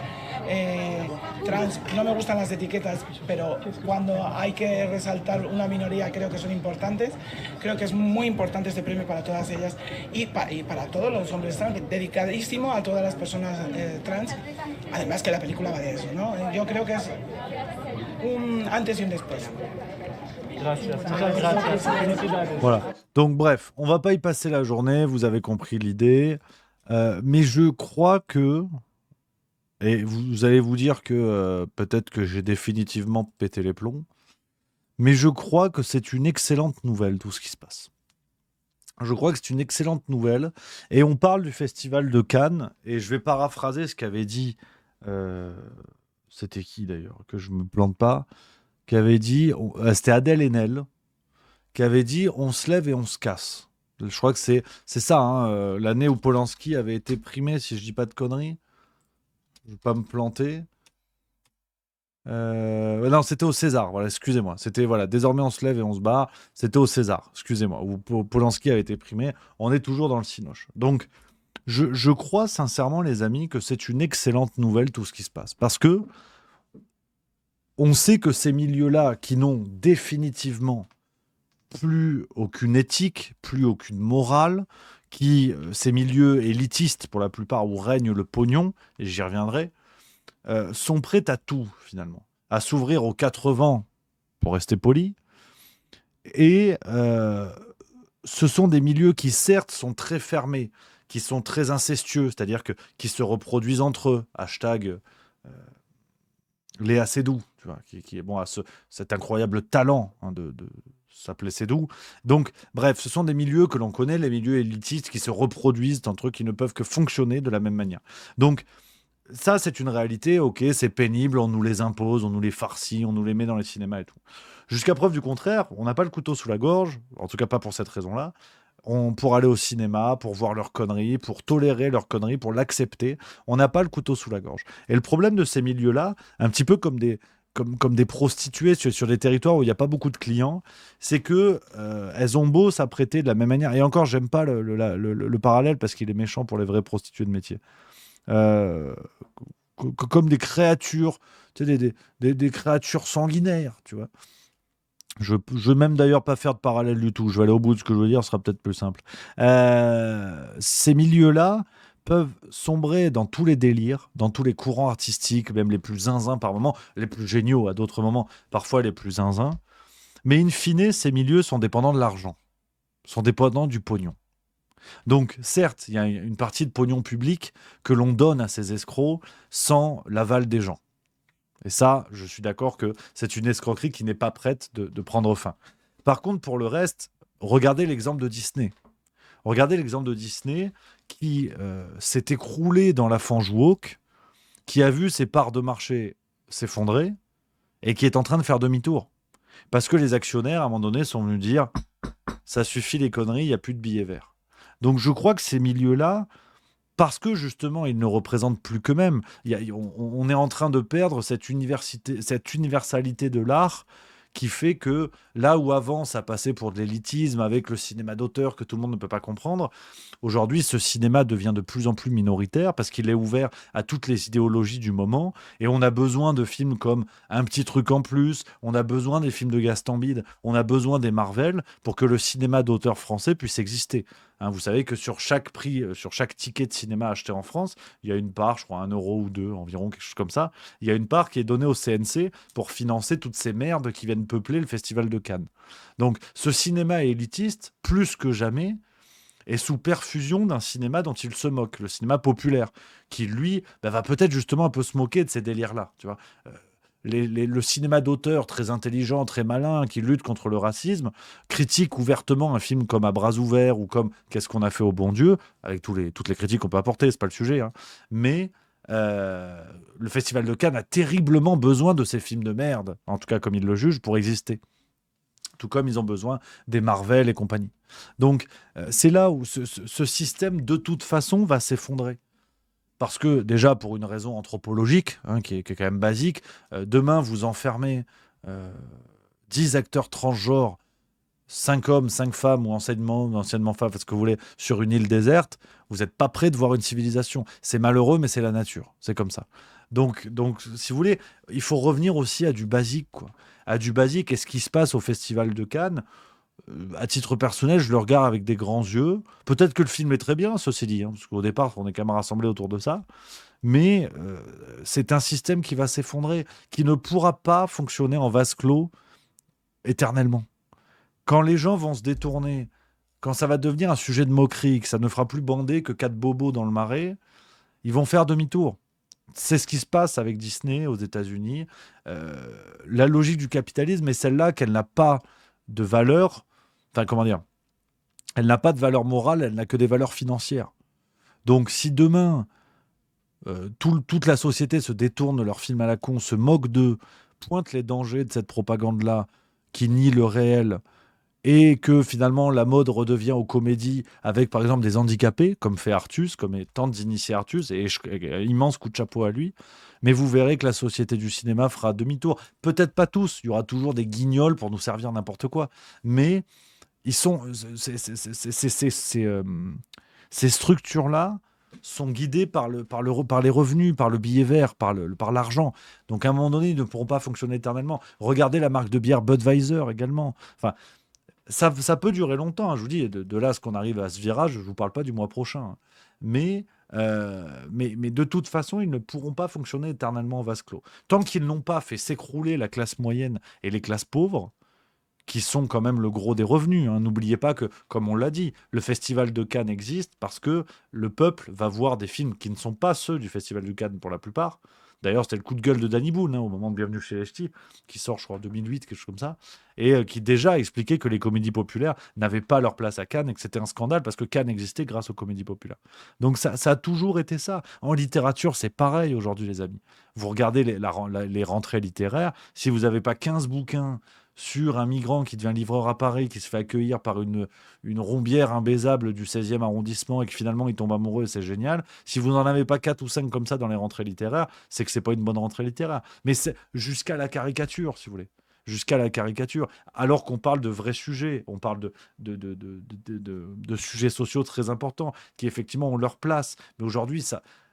trans. No me gustan las etiquetas, pero cuando hay que resaltar una minoría creo que son importantes. Creo que es muy importante este premio para todas ellas y para todos los hombres trans, dedicadísimo a todas las personas trans. Además que la película va de eso, ¿no? Yo creo que es un antes y un después. Voilà. Donc bref, on va pas y passer la journée, vous avez compris l'idée. Mais je crois que, et vous allez vous dire que peut-être que j'ai définitivement pété les plombs, mais je crois que c'est une excellente nouvelle tout ce qui se passe. Je crois que c'est une excellente nouvelle. Et on parle du Festival de Cannes, et je vais paraphraser ce qu'avait dit, c'était qui d'ailleurs, que je me plante pas, qui avait dit, c'était Adèle Haenel, qui avait dit on se lève et on se casse. Je crois que c'est ça, l'année où Polanski avait été primé, si je dis pas de conneries. Je ne vais pas me planter. Non, c'était au César, voilà, excusez-moi. C'était, voilà, désormais on se lève et on se barre. C'était au César, excusez-moi, où Polanski avait été primé. On est toujours dans le cinoche. Donc, je crois sincèrement, les amis, que c'est une excellente nouvelle tout ce qui se passe. Parce que on sait que ces milieux-là, qui n'ont définitivement plus aucune éthique, plus aucune morale, ces milieux élitistes pour la plupart où règne le pognon, et j'y reviendrai, sont prêts à tout finalement, à s'ouvrir aux 4 vents, pour rester poli, et ce sont des milieux qui certes sont très fermés, qui sont très incestueux, c'est-à-dire qui se reproduisent entre eux, hashtag Léa Seydoux, tu vois, qui est bon à cet incroyable talent de s'appeler Seydoux. Donc, bref, ce sont des milieux que l'on connaît, les milieux élitistes qui se reproduisent entre eux, qui ne peuvent que fonctionner de la même manière. Donc, ça, c'est une réalité, ok, c'est pénible, on nous les impose, on nous les farcit, on nous les met dans les cinémas et tout. Jusqu'à preuve du contraire, on n'a pas le couteau sous la gorge, en tout cas pas pour cette raison-là, pour aller au cinéma, pour voir leurs conneries, pour tolérer leurs conneries, pour l'accepter, on n'a pas le couteau sous la gorge. Et le problème de ces milieux-là, un petit peu comme des prostituées sur des territoires où il n'y a pas beaucoup de clients, c'est que elles ont beau s'apprêter de la même manière. Et encore, j'aime pas le parallèle parce qu'il est méchant pour les vraies prostituées de métier. Comme des créatures, tu sais, des créatures sanguinaires, tu vois. Je veux même d'ailleurs pas faire de parallèle du tout. Je vais aller au bout de ce que je veux dire, ce sera peut-être plus simple. Ces milieux-là peuvent sombrer dans tous les délires, dans tous les courants artistiques, même les plus zinzins par moments, les plus géniaux à d'autres moments, parfois les plus zinzins. Mais in fine, ces milieux sont dépendants de l'argent, sont dépendants du pognon. Donc, certes, il y a une partie de pognon public que l'on donne à ces escrocs sans l'aval des gens. Et ça, je suis d'accord que c'est une escroquerie qui n'est pas prête de prendre fin. Par contre, pour le reste, regardez l'exemple de Disney. Regardez l'exemple de Disney qui s'est écroulé dans la fange woke, qui a vu ses parts de marché s'effondrer et qui est en train de faire demi-tour. Parce que les actionnaires, à un moment donné, sont venus dire « ça suffit les conneries, il n'y a plus de billets verts ». Donc je crois que ces milieux-là, parce que justement, ils ne représentent plus qu'eux-mêmes, on est en train de perdre cette universalité de l'art qui fait que là où avant ça passait pour de l'élitisme avec le cinéma d'auteur que tout le monde ne peut pas comprendre, aujourd'hui ce cinéma devient de plus en plus minoritaire parce qu'il est ouvert à toutes les idéologies du moment et on a besoin de films comme Un petit truc en plus, on a besoin des films de Gaston Bide, on a besoin des Marvel pour que le cinéma d'auteur français puisse exister. Hein, vous savez que sur chaque prix, sur chaque ticket de cinéma acheté en France, il y a une part, je crois 1 euro ou 2 environ, quelque chose comme ça, il y a une part qui est donnée au CNC pour financer toutes ces merdes qui viennent peupler le Festival de Cannes. Donc ce cinéma élitiste, plus que jamais, est sous perfusion d'un cinéma dont il se moque, le cinéma populaire, qui lui va peut-être justement un peu se moquer de ces délires-là, tu vois. Le cinéma d'auteur très intelligent, très malin, qui lutte contre le racisme, critique ouvertement un film comme À bras ouverts ou comme Qu'est-ce qu'on a fait au bon Dieu, avec toutes les critiques qu'on peut apporter, c'est pas le sujet, hein. Mais le Festival de Cannes a terriblement besoin de ces films de merde, en tout cas comme ils le jugent, pour exister. Tout comme ils ont besoin des Marvel et compagnie. Donc c'est là où ce système de toute façon va s'effondrer. Parce que déjà, pour une raison anthropologique, hein, qui est quand même basique, demain, vous enfermez 10 acteurs transgenres, 5 hommes, 5 femmes, ou anciennement femmes, ce que vous voulez, sur une île déserte, vous n'êtes pas prêt de voir une civilisation. C'est malheureux, mais c'est la nature. C'est comme ça. Donc, si vous voulez, il faut revenir aussi à du basique, quoi. À du basique, et ce qui se passe au Festival de Cannes, à titre personnel, je le regarde avec des grands yeux. Peut-être que le film est très bien, ceci dit, hein, parce qu'au départ, on est quand même rassemblés autour de ça. Mais c'est un système qui va s'effondrer, qui ne pourra pas fonctionner en vase clos éternellement. Quand les gens vont se détourner, quand ça va devenir un sujet de moquerie, que ça ne fera plus bander que 4 bobos dans le marais, ils vont faire demi-tour. C'est ce qui se passe avec Disney aux États-Unis. La logique du capitalisme est celle-là qu'elle n'a pas de valeur, enfin comment dire, elle n'a pas de valeur morale, elle n'a que des valeurs financières. Donc si demain toute la société se détourne de leurs films à la con, se moque d'eux, pointe les dangers de cette propagande-là qui nie le réel, et que finalement la mode redevient aux comédies avec par exemple des handicapés, comme fait Artus, comme tente d'initier Artus, et immense coup de chapeau à lui, mais vous verrez que la société du cinéma fera demi-tour. Peut-être pas tous, il y aura toujours des guignols pour nous servir n'importe quoi, mais ils sont, ces structures-là sont guidées par les revenus, par le billet vert, par l'argent. Donc à un moment donné, ils ne pourront pas fonctionner éternellement. Regardez la marque de bière Budweiser également. Enfin, ça peut durer longtemps, hein, je vous dis, de là à ce qu'on arrive à ce virage, je ne vous parle pas du mois prochain. Hein. Mais de toute façon, ils ne pourront pas fonctionner éternellement en vase clos. Tant qu'ils n'ont pas fait s'écrouler la classe moyenne et les classes pauvres, qui sont quand même le gros des revenus. Hein. N'oubliez pas que, comme on l'a dit, le Festival de Cannes existe parce que le peuple va voir des films qui ne sont pas ceux du Festival de Cannes pour la plupart. D'ailleurs, c'était le coup de gueule de Danny Boone, hein, au moment de Bienvenue chez les Ch'tis, qui sort, je crois, en 2008, quelque chose comme ça, et qui déjà expliquait que les comédies populaires n'avaient pas leur place à Cannes et que c'était un scandale parce que Cannes existait grâce aux comédies populaires. Donc ça a toujours été ça. En littérature, c'est pareil aujourd'hui, les amis. Vous regardez les rentrées littéraires, si vous n'avez pas 15 bouquins sur un migrant qui devient livreur à Paris, qui se fait accueillir par une rombière imbaisable du 16e arrondissement et que finalement il tombe amoureux, c'est génial. Si vous n'en avez pas 4 ou 5 comme ça dans les rentrées littéraires, c'est que c'est pas une bonne rentrée littéraire. Mais c'est jusqu'à la caricature, si vous voulez. Jusqu'à la caricature. Alors qu'on parle de vrais sujets, on parle de sujets sociaux très importants qui effectivement ont leur place. Mais aujourd'hui,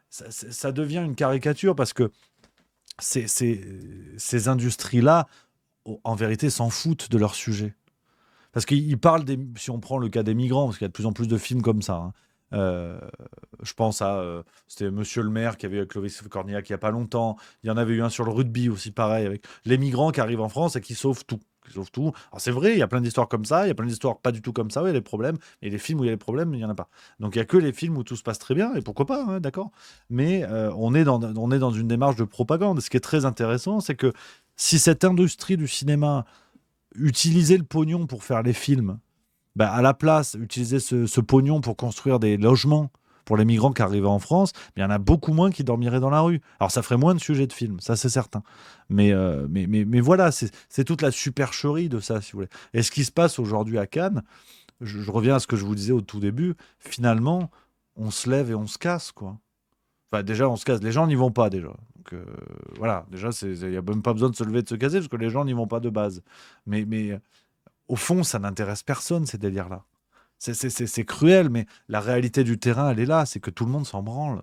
ça devient une caricature parce que ces industries-là, en vérité, s'en foutent de leur sujet. Parce qu'ils parlent, si on prend le cas des migrants, parce qu'il y a de plus en plus de films comme ça, hein. Je pense à... c'était Monsieur le maire qui avait eu Clovis Cornillac il n'y a pas longtemps. Il y en avait eu un sur le rugby aussi, pareil, avec les migrants qui arrivent en France et qui sauvent tout. Alors c'est vrai, il y a plein d'histoires comme ça, il y a plein d'histoires pas du tout comme ça, où il y a des problèmes, et les films où il y a des problèmes, il n'y en a pas. Donc il n'y a que les films où tout se passe très bien, et pourquoi pas, hein, d'accord. Mais on est dans une démarche de propagande. Ce qui est très intéressant, c'est que si cette industrie du cinéma utilisait le pognon pour faire les films, Bah, à la place, utiliser ce pognon pour construire des logements pour les migrants qui arrivaient en France, il y en a beaucoup moins qui dormiraient dans la rue. Alors ça ferait moins de sujets de film, ça c'est certain. Mais voilà, c'est toute la supercherie de ça, si vous voulez. Et ce qui se passe aujourd'hui à Cannes, je reviens à ce que je vous disais au tout début, finalement, on se lève et on se casse, quoi. Enfin, déjà, on se casse. Les gens n'y vont pas, déjà. Donc, voilà, déjà, il n'y a même pas besoin de se lever et de se casser, parce que les gens n'y vont pas de base. Mais au fond, ça n'intéresse personne, ces délires-là. C'est cruel, mais la réalité du terrain, elle est là. C'est que tout le monde s'en branle.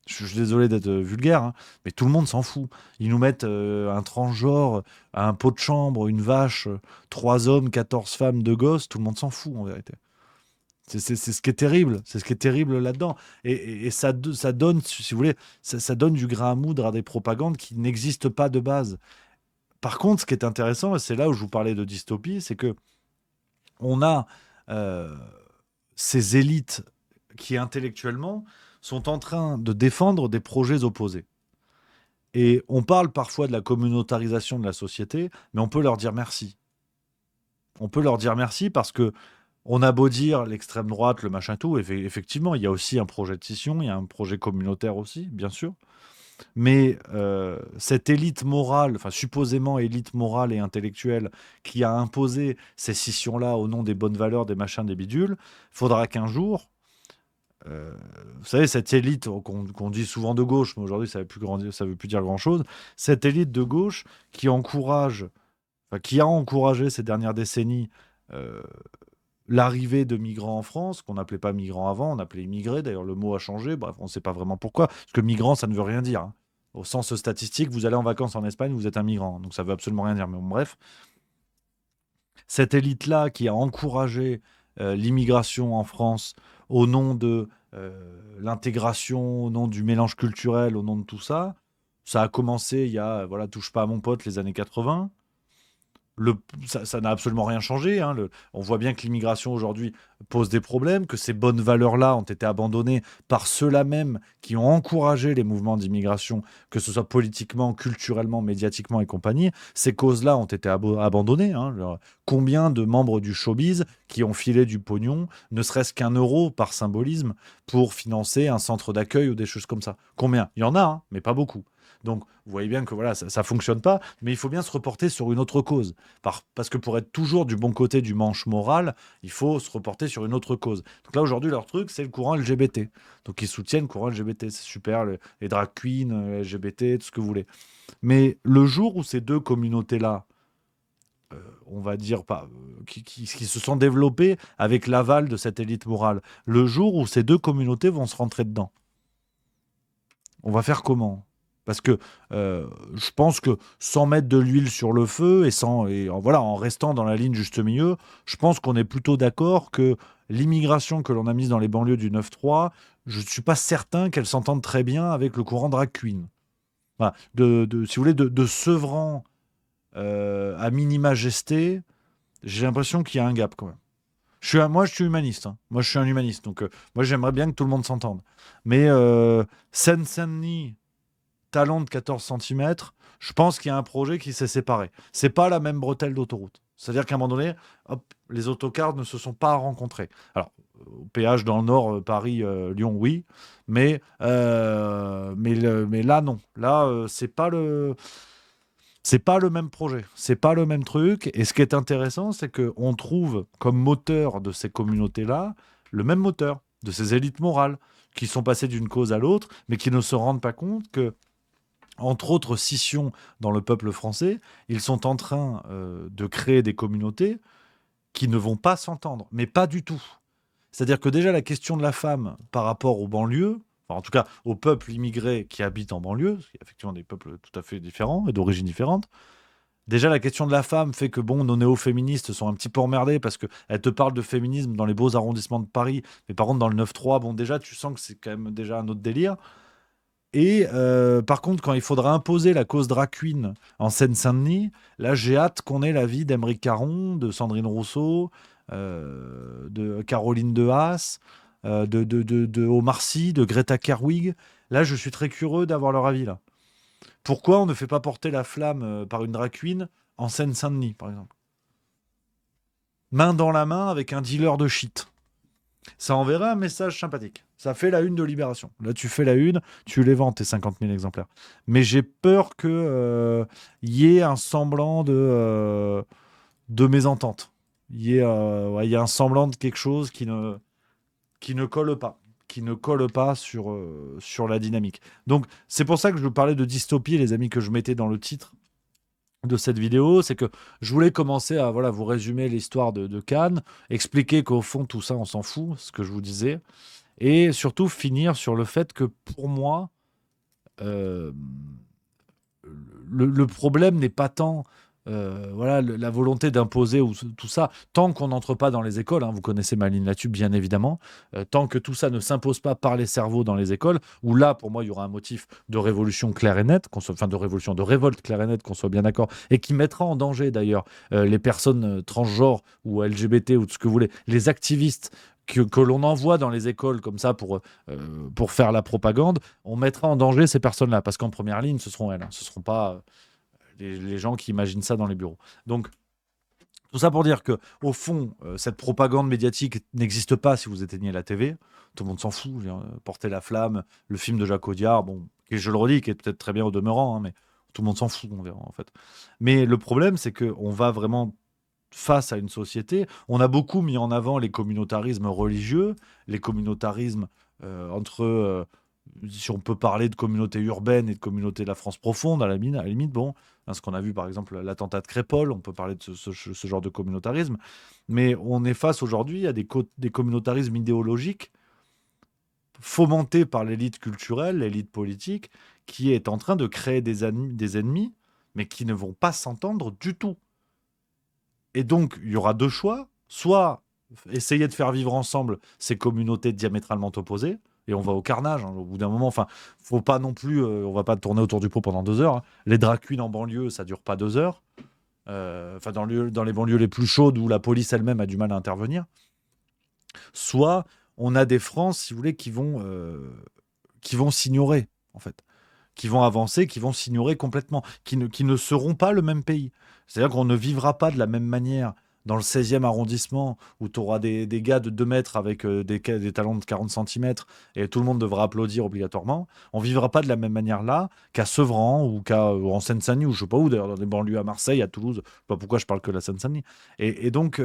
Je suis désolé d'être vulgaire, hein, mais tout le monde s'en fout. Ils nous mettent un transgenre, un pot de chambre, une vache, 3 hommes, 14 femmes, 2 gosses. Tout le monde s'en fout, en vérité. C'est ce qui est terrible. C'est ce qui est terrible là-dedans. Et ça donne, si vous voulez, ça donne du grain à moudre à des propagandes qui n'existent pas de base. Par contre, ce qui est intéressant, et c'est là où je vous parlais de dystopie, c'est que on a ces élites qui, intellectuellement, sont en train de défendre des projets opposés. Et on parle parfois de la communautarisation de la société, mais on peut leur dire merci. On peut leur dire merci parce que on a beau dire l'extrême droite, le machin tout, effectivement, il y a aussi un projet de scission, il y a un projet communautaire aussi, bien sûr. Mais cette élite morale, enfin supposément élite morale et intellectuelle, qui a imposé ces scissions-là au nom des bonnes valeurs, des machins, des bidules, faudra qu'un jour, vous savez, cette élite qu'on dit souvent de gauche, mais aujourd'hui ça ne veut plus dire grand-chose, cette élite de gauche qui encourage, qui a encouragé ces dernières décennies l'arrivée de migrants en France, qu'on n'appelait pas migrants avant, on appelait immigrés, d'ailleurs le mot a changé, bref, on ne sait pas vraiment pourquoi, parce que migrant ça ne veut rien dire, hein. Au sens statistique, vous allez en vacances en Espagne, vous êtes un migrant, donc ça veut absolument rien dire, mais bon, bref. Cette élite-là qui a encouragé l'immigration en France au nom de l'intégration, au nom du mélange culturel, au nom de tout ça, ça a commencé il y a, voilà, touche pas à mon pote, les années 80. Ça n'a absolument rien changé, hein. On voit bien que l'immigration aujourd'hui pose des problèmes, que ces bonnes valeurs-là ont été abandonnées par ceux-là même qui ont encouragé les mouvements d'immigration, que ce soit politiquement, culturellement, médiatiquement et compagnie. Ces causes-là ont été abandonnées, hein. Combien de membres du showbiz qui ont filé du pognon, ne serait-ce qu'un euro par symbolisme, pour financer un centre d'accueil ou des choses comme ça? Combien? Il y en a, hein, mais pas beaucoup. Donc, vous voyez bien que voilà, ça ne fonctionne pas, mais il faut bien se reporter sur une autre cause. Parce que pour être toujours du bon côté du manche moral, il faut se reporter sur une autre cause. Donc là, aujourd'hui, leur truc, c'est le courant LGBT. Donc, ils soutiennent le courant LGBT. C'est super, les drag queens, LGBT, tout ce que vous voulez. Mais le jour où ces deux communautés-là, on va dire, qui se sont développées avec l'aval de cette élite morale, le jour où ces deux communautés vont se rentrer dedans, on va faire comment? Parce que je pense que sans mettre de l'huile sur le feu voilà, en restant dans la ligne juste milieu, je pense qu'on est plutôt d'accord que l'immigration que l'on a mise dans les banlieues du 9-3, je ne suis pas certain qu'elle s'entende très bien avec le courant drag queen. Voilà, si vous voulez, de Sevran à minima gesté, j'ai l'impression qu'il y a un gap quand même. Moi, je suis humaniste, hein. Moi, je suis un humaniste. Donc, moi, j'aimerais bien que tout le monde s'entende. Mais Seine-Saint-Denis, talon de 14 cm, je pense qu'il y a un projet qui s'est séparé. C'est pas la même bretelle d'autoroute. C'est-à-dire qu'à un moment donné, hop, les autocars ne se sont pas rencontrés. Alors, au péage dans le Nord, Paris, Lyon, oui. Mais là, non. Là, c'est pas le même projet. C'est pas le même truc. Et ce qui est intéressant, c'est qu'on trouve comme moteur de ces communautés-là le même moteur de ces élites morales qui sont passées d'une cause à l'autre, mais qui ne se rendent pas compte que, entre autres scissions dans le peuple français, ils sont en train de créer des communautés qui ne vont pas s'entendre, mais pas du tout. C'est-à-dire que déjà la question de la femme par rapport aux banlieues, enfin en tout cas au peuple immigré qui habite en banlieue, parce qu'il y a effectivement des peuples tout à fait différents et d'origines différentes, déjà la question de la femme fait que bon, nos néo-féministes sont un petit peu emmerdés parce qu'elles te parlent de féminisme dans les beaux arrondissements de Paris, mais par contre dans le 9-3, bon déjà tu sens que c'est quand même déjà un autre délire. Et par contre, quand il faudra imposer la cause drag queen en Seine-Saint-Denis, là, j'ai hâte qu'on ait l'avis d'Aymeric Caron, de Sandrine Rousseau, de Caroline de Haas, de Omar Sy, de Greta Gerwig. Là, je suis très curieux d'avoir leur avis, là. Pourquoi on ne fait pas porter la flamme par une drag queen en Seine-Saint-Denis, par exemple? main dans la main avec un dealer de shit. Ça enverrait un message sympathique. Ça fait la une de Libération. Là, tu fais la une, tu les vends, tes 50 000 exemplaires. Mais j'ai peur qu'il y ait un semblant de mésentente. Il y a un semblant de quelque chose qui ne colle pas. Qui ne colle pas sur la dynamique. Donc, c'est pour ça que je vous parlais de dystopie, les amis, que je mettais dans le titre de cette vidéo. C'est que je voulais commencer à vous résumer l'histoire de Cannes, expliquer qu'au fond, tout ça, on s'en fout, ce que je vous disais, et surtout finir sur le fait que, pour moi, le problème n'est pas tant la volonté d'imposer ou tout ça, tant qu'on n'entre pas dans les écoles, vous connaissez ma ligne là-dessus bien évidemment, tant que tout ça ne s'impose pas par les cerveaux dans les écoles, où là pour moi il y aura un motif de révolution clair et net, de révolte claire et nette, qu'on soit bien d'accord, et qui mettra en danger d'ailleurs les personnes transgenres ou LGBT ou tout ce que vous voulez, les activistes que l'on envoie dans les écoles comme ça pour faire la propagande, on mettra en danger ces personnes-là, parce qu'en première ligne ce seront elles, ce ne seront pas les gens qui imaginent ça dans les bureaux. Donc, tout ça pour dire que, au fond, cette propagande médiatique n'existe pas si vous éteignez la TV. Tout le monde s'en fout. Porter la flamme, le film de Jacques Audiard, et je le redis, qui est peut-être très bien au demeurant, mais tout le monde s'en fout, on verra, en fait. Mais le problème, c'est qu'on va vraiment face à une société. On a beaucoup mis en avant les communautarismes religieux, les communautarismes entre... si on peut parler de communauté urbaine et de communauté de la France profonde, à la limite, ce qu'on a vu par exemple l'attentat de Crépol, on peut parler de ce genre de communautarisme, mais on est face aujourd'hui à des communautarismes idéologiques fomentés par l'élite culturelle, l'élite politique, qui est en train de créer des ennemis, mais qui ne vont pas s'entendre du tout. Et donc, il y aura deux choix, soit essayer de faire vivre ensemble ces communautés diamétralement opposées, et on va au carnage, au bout d'un moment. Faut pas non plus, on va pas tourner autour du pot pendant 2 heures. Les drag queens en banlieue, ça dure pas 2 heures. Dans les banlieues les plus chaudes où la police elle-même a du mal à intervenir. Soit on a des France, si vous voulez, qui vont s'ignorer, en fait. Qui vont avancer, qui vont s'ignorer complètement. Qui ne seront pas le même pays. C'est-à-dire qu'on ne vivra pas de la même manière dans le 16e arrondissement, où tu auras des gars de 2 mètres avec des talons de 40 cm et tout le monde devra applaudir obligatoirement, on ne vivra pas de la même manière là qu'à Sevran ou en Seine-Saint-Denis, ou je ne sais pas où, d'ailleurs, dans des banlieues à Marseille, à Toulouse. Je ne sais pas pourquoi je parle que de la Seine-Saint-Denis. Et donc,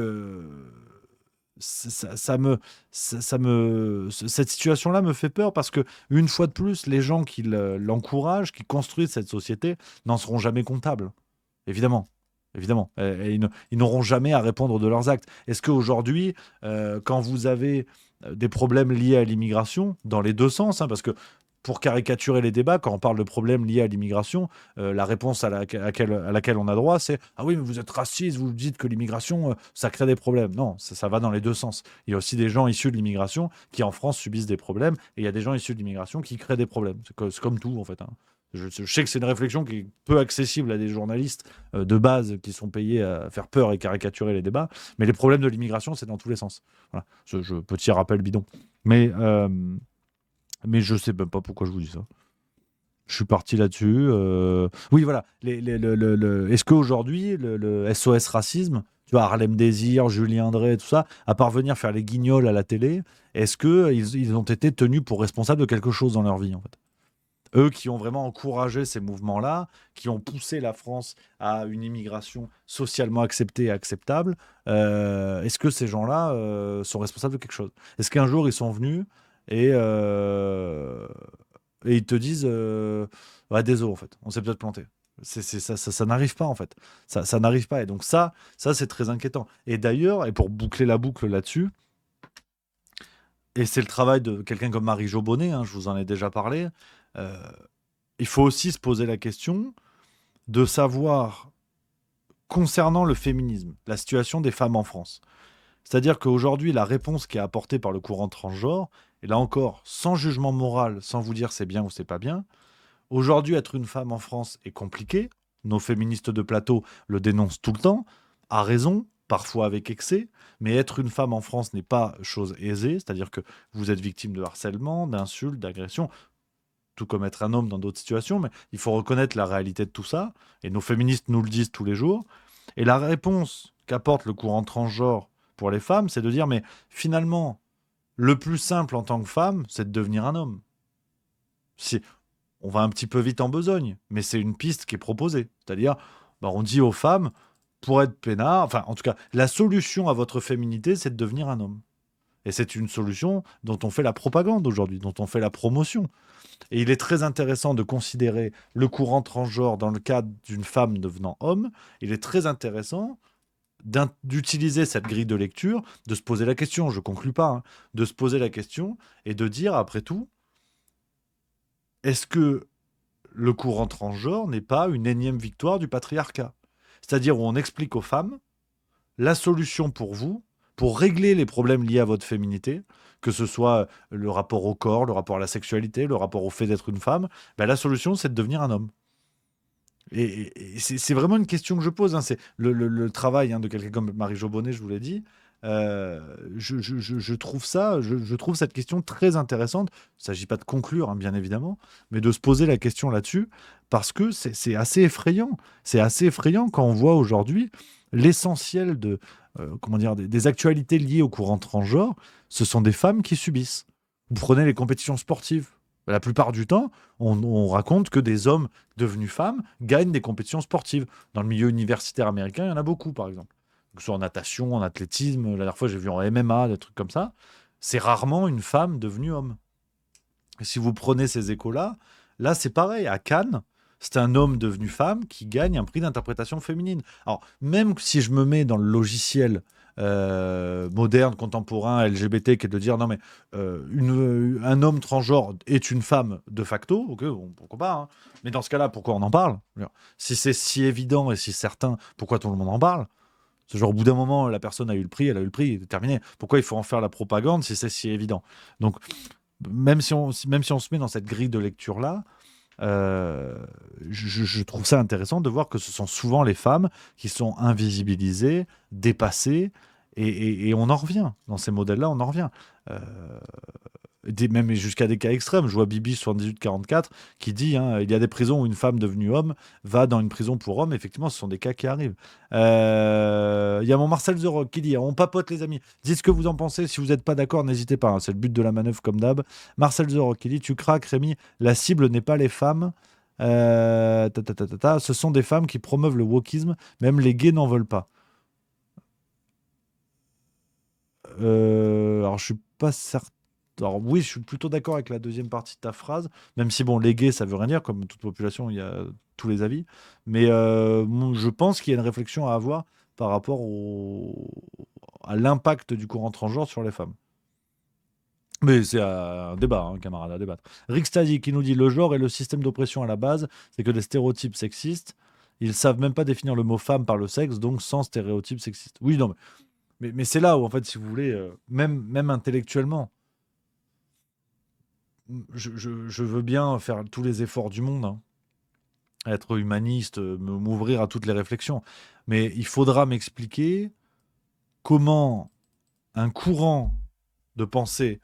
cette situation-là me fait peur, parce que, une fois de plus, les gens qui l'encouragent, qui construisent cette société, n'en seront jamais comptables. Évidemment. Et ils n'auront jamais à répondre de leurs actes. Est-ce qu'aujourd'hui, quand vous avez des problèmes liés à l'immigration, dans les deux sens, parce que pour caricaturer les débats, quand on parle de problèmes liés à l'immigration, la réponse à laquelle on a droit, c'est « Ah oui, mais vous êtes raciste, vous dites que l'immigration, ça crée des problèmes. » Non, ça va dans les deux sens. Il y a aussi des gens issus de l'immigration qui, en France, subissent des problèmes, et il y a des gens issus de l'immigration qui créent des problèmes. C'est comme tout, en fait. Je sais que c'est une réflexion qui est peu accessible à des journalistes de base qui sont payés à faire peur et caricaturer les débats, mais les problèmes de l'immigration, c'est dans tous les sens. Voilà. Petit rappel bidon. Mais je sais même pas pourquoi je vous dis ça. Je suis parti là-dessus. Oui, voilà. Est-ce qu'aujourd'hui, le SOS Racisme, tu vois, Harlem Désir, Julien Drey, tout ça, à part venir faire les guignols à la télé, est-ce qu'ils ont été tenus pour responsables de quelque chose dans leur vie, en fait ? Eux qui ont vraiment encouragé ces mouvements-là, qui ont poussé la France à une immigration socialement acceptée et acceptable, est-ce que ces gens-là sont responsables de quelque chose ? Est-ce qu'un jour, ils sont venus et ils te disent désolé, en fait, on s'est peut-être planté. Ça n'arrive pas, en fait. Ça n'arrive pas. Et donc ça c'est très inquiétant. Et d'ailleurs, et pour boucler la boucle là-dessus, et c'est le travail de quelqu'un comme Marie-Jo Bonnet, je vous en ai déjà parlé, il faut aussi se poser la question de savoir, concernant le féminisme, la situation des femmes en France. C'est-à-dire qu'aujourd'hui, la réponse qui est apportée par le courant transgenre, et là encore, sans jugement moral, sans vous dire c'est bien ou c'est pas bien, aujourd'hui, être une femme en France est compliqué. Nos féministes de plateau le dénoncent tout le temps, à raison, parfois avec excès, mais être une femme en France n'est pas chose aisée, c'est-à-dire que vous êtes victime de harcèlement, d'insultes, d'agressions, tout comme être un homme dans d'autres situations, mais il faut reconnaître la réalité de tout ça, et nos féministes nous le disent tous les jours. Et la réponse qu'apporte le courant transgenre pour les femmes, c'est de dire, mais finalement, le plus simple en tant que femme, c'est de devenir un homme. On va un petit peu vite en besogne, mais c'est une piste qui est proposée. C'est-à-dire, on dit aux femmes, pour être peinard, enfin, en tout cas, la solution à votre féminité, c'est de devenir un homme. Et c'est une solution dont on fait la propagande aujourd'hui, dont on fait la promotion. Et il est très intéressant de considérer le courant transgenre dans le cadre d'une femme devenant homme. Il est très intéressant d'utiliser cette grille de lecture, de se poser la question, je ne conclus pas, hein, de se poser la question et de dire, après tout, est-ce que le courant transgenre n'est pas une énième victoire du patriarcat? C'est-à-dire où on explique aux femmes la solution pour vous, pour régler les problèmes liés à votre féminité, que ce soit le rapport au corps, le rapport à la sexualité, le rapport au fait d'être une femme, la solution, c'est de devenir un homme. Et c'est vraiment une question que je pose. Hein. C'est le travail de quelqu'un comme Marie-Jo Bonnet, je vous l'ai dit. Je trouve je trouve cette question très intéressante. Il ne s'agit pas de conclure, bien évidemment, mais de se poser la question là-dessus, parce que c'est assez effrayant. C'est assez effrayant quand on voit aujourd'hui l'essentiel des actualités liées au courant transgenre, ce sont des femmes qui subissent. Vous prenez les compétitions sportives. La plupart du temps, on raconte que des hommes devenus femmes gagnent des compétitions sportives. Dans le milieu universitaire américain, il y en a beaucoup, par exemple. Que ce soit en natation, en athlétisme, la dernière fois, j'ai vu en MMA, des trucs comme ça. C'est rarement une femme devenue homme. Et si vous prenez ces échos-là, là, c'est pareil. À Cannes, c'est un homme devenu femme qui gagne un prix d'interprétation féminine. Alors, même si je me mets dans le logiciel moderne, contemporain, LGBT, qui est de dire non mais un homme transgenre est une femme de facto, ok, bon, pourquoi pas, hein. Mais dans ce cas-là, pourquoi on en parle? Si c'est si évident et si certain, pourquoi tout le monde en parle? Ce genre, au bout d'un moment, la personne a eu le prix, elle a eu le prix, c'est terminé. Pourquoi il faut en faire la propagande si c'est si évident? Donc, même si on se met dans cette grille de lecture-là, je trouve ça intéressant de voir que ce sont souvent les femmes qui sont invisibilisées, dépassées, et on en revient. Dans ces modèles-là, on en revient. Même jusqu'à des cas extrêmes. Je vois Bibi 7844 qui dit il y a des prisons où une femme devenue homme va dans une prison pour hommes. Effectivement, ce sont des cas qui arrivent. Il y a mon Marcel The Rock qui dit on papote, les amis. Dites ce que vous en pensez. Si vous n'êtes pas d'accord, n'hésitez pas. C'est le but de la manœuvre, comme d'hab. Marcel The Rock qui dit tu craques, Rémi. La cible n'est pas les femmes. Ce sont des femmes qui promeuvent le wokisme. Même les gays n'en veulent pas. Alors, je suis pas certain. Alors oui, je suis plutôt d'accord avec la deuxième partie de ta phrase, même si bon, les gays, ça veut rien dire, comme toute population, il y a tous les avis. Mais je pense qu'il y a une réflexion à avoir par rapport à l'impact du courant transgenre sur les femmes. Mais c'est un débat, camarade, à débattre. Rick Stadi qui nous dit le genre et le système d'oppression à la base, c'est que des stéréotypes sexistes. Ils savent même pas définir le mot femme par le sexe, donc sans stéréotypes sexistes. Oui, non, mais c'est là où, en fait, si vous voulez, même intellectuellement, je veux bien faire tous les efforts du monde, être humaniste, m'ouvrir à toutes les réflexions. Mais il faudra m'expliquer comment un courant de pensée,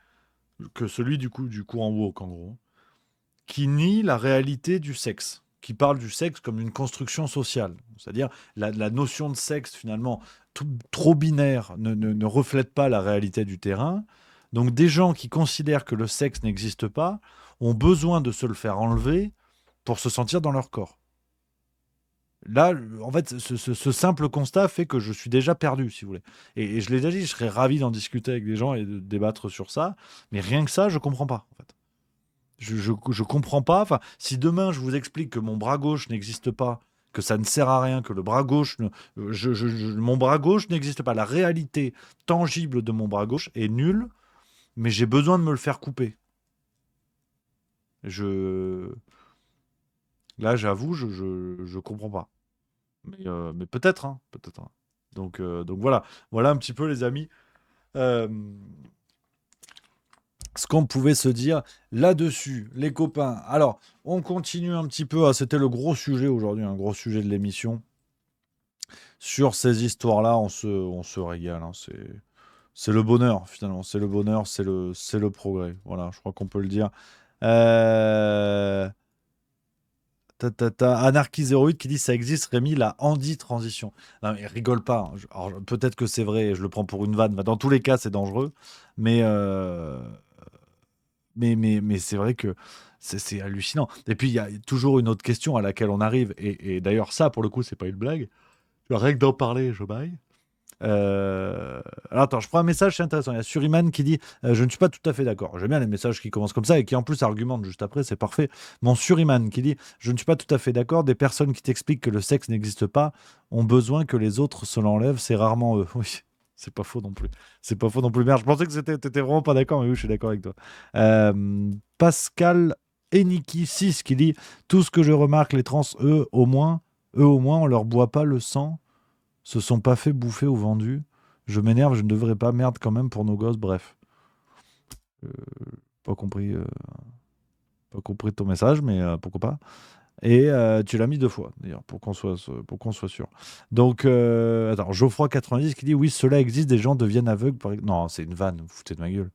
que celui du courant woke, en gros, qui nie la réalité du sexe, qui parle du sexe comme une construction sociale. C'est-à-dire la notion de sexe, finalement, trop binaire, ne reflète pas la réalité du terrain. Donc des gens qui considèrent que le sexe n'existe pas ont besoin de se le faire enlever pour se sentir dans leur corps. Là, en fait, ce simple constat fait que je suis déjà perdu, si vous voulez. Et je l'ai déjà dit, je serais ravi d'en discuter avec des gens et de débattre sur ça. Mais rien que ça, je comprends pas, en fait. Je comprends pas. Enfin, si demain, je vous explique que mon bras gauche n'existe pas, que ça ne sert à rien, que le bras gauche, mon bras gauche n'existe pas, la réalité tangible de mon bras gauche est nulle, mais j'ai besoin de me le faire couper. Là, j'avoue, je comprends pas. Mais peut-être, peut-être. Donc voilà un petit peu, les amis, ce qu'on pouvait se dire là-dessus, les copains. Alors, on continue un petit peu. C'était le gros sujet aujourd'hui, un gros sujet de l'émission. Sur ces histoires-là, on se régale. C'est le bonheur, finalement. C'est le bonheur, c'est le progrès. Voilà, je crois qu'on peut le dire. Anarchy08 qui dit ça existe, Rémi, la Andy transition. Non, mais rigole pas. Hein. Alors, peut-être que c'est vrai, je le prends pour une vanne. Dans tous les cas, c'est dangereux. Mais c'est vrai que c'est hallucinant. Et puis, il y a toujours une autre question à laquelle on arrive. Et d'ailleurs, ça, pour le coup, c'est pas une blague. Rien que d'en parler, je baille. Alors attends, je prends un message, c'est intéressant. Il y a Suriman qui dit je ne suis pas tout à fait d'accord. J'aime bien les messages qui commencent comme ça et qui en plus argumentent juste après, c'est parfait. Mon Suriman qui dit je ne suis pas tout à fait d'accord. Des personnes qui t'expliquent que le sexe n'existe pas ont besoin que les autres se l'enlèvent, c'est rarement eux. Oui, c'est pas faux non plus. C'est pas faux non plus. Merde, je pensais que t'étais vraiment pas d'accord, mais oui, je suis d'accord avec toi. Pascal Eniki 6 qui dit tout ce que je remarque, les trans, eux au moins, on leur boit pas le sang. Se sont pas fait bouffer ou vendus. Je m'énerve, je ne devrais pas. Merde quand même pour nos gosses. Bref. Pas compris ton message, mais pourquoi pas. Et tu l'as mis 2 fois, d'ailleurs, pour qu'on soit sûr. Donc, attends, Geoffroy90 qui dit oui, cela existe, des gens deviennent aveugles. Non, c'est une vanne, vous foutez de ma gueule.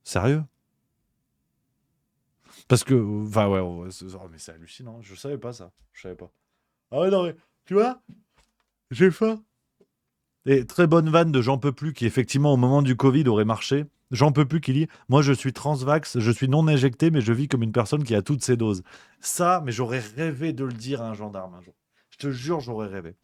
Sérieux? Parce que, enfin, ouais, mais c'est hallucinant. Je savais pas ça. Je savais pas. Ah ouais, non, mais tu vois? J'ai faim. Et très bonne vanne de J'en peux plus qui, effectivement, au moment du Covid, aurait marché. J'en peux plus qui dit moi, je suis transvax, je suis non injecté, mais je vis comme une personne qui a toutes ses doses. Ça, mais j'aurais rêvé de le dire à un gendarme un jour. Je te jure, j'aurais rêvé.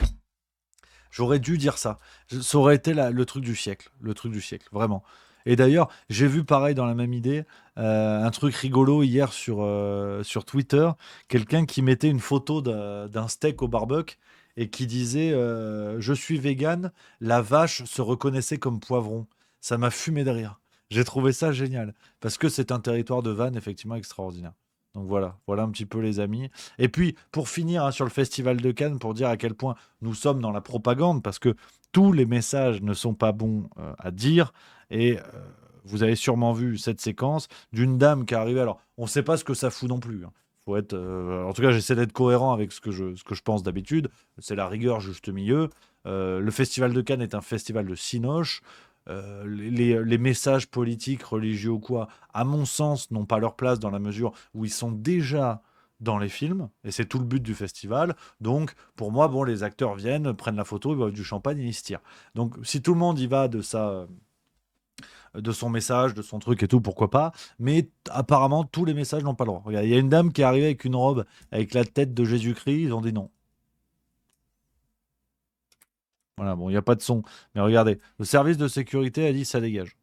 J'aurais dû dire ça. Ça aurait été le truc du siècle. Le truc du siècle, vraiment. Et d'ailleurs, j'ai vu pareil dans la même idée, un truc rigolo hier sur Twitter. Quelqu'un qui mettait une photo d'un steak au barbecue et qui disait je suis vegan, la vache se reconnaissait comme poivron. Ça m'a fumé de rire. J'ai trouvé ça génial parce que c'est un territoire de vannes effectivement extraordinaire. Donc voilà un petit peu les amis. Et puis pour finir sur le Festival de Cannes, pour dire à quel point nous sommes dans la propagande, parce que tous les messages ne sont pas bons à dire. Et vous avez sûrement vu cette séquence d'une dame qui est arrivée. Alors on ne sait pas ce que ça fout non plus. Hein. Faut être, en tout cas, j'essaie d'être cohérent avec ce que je pense d'habitude. C'est la rigueur juste milieu. Le Festival de Cannes est un festival de cinoche. Les messages politiques, religieux ou quoi, à mon sens, n'ont pas leur place dans la mesure où ils sont déjà dans les films. Et c'est tout le but du festival. Donc, pour moi, bon, les acteurs viennent, prennent la photo, ils boivent du champagne et ils se tirent. Donc, si tout le monde y va de son message, de son truc et tout, pourquoi pas. Mais apparemment, tous les messages n'ont pas le droit. Regarde, il y a une dame qui est arrivée avec une robe avec la tête de Jésus-Christ, ils ont dit non. Voilà, bon, il n'y a pas de son. Mais regardez, le service de sécurité a dit ça dégage.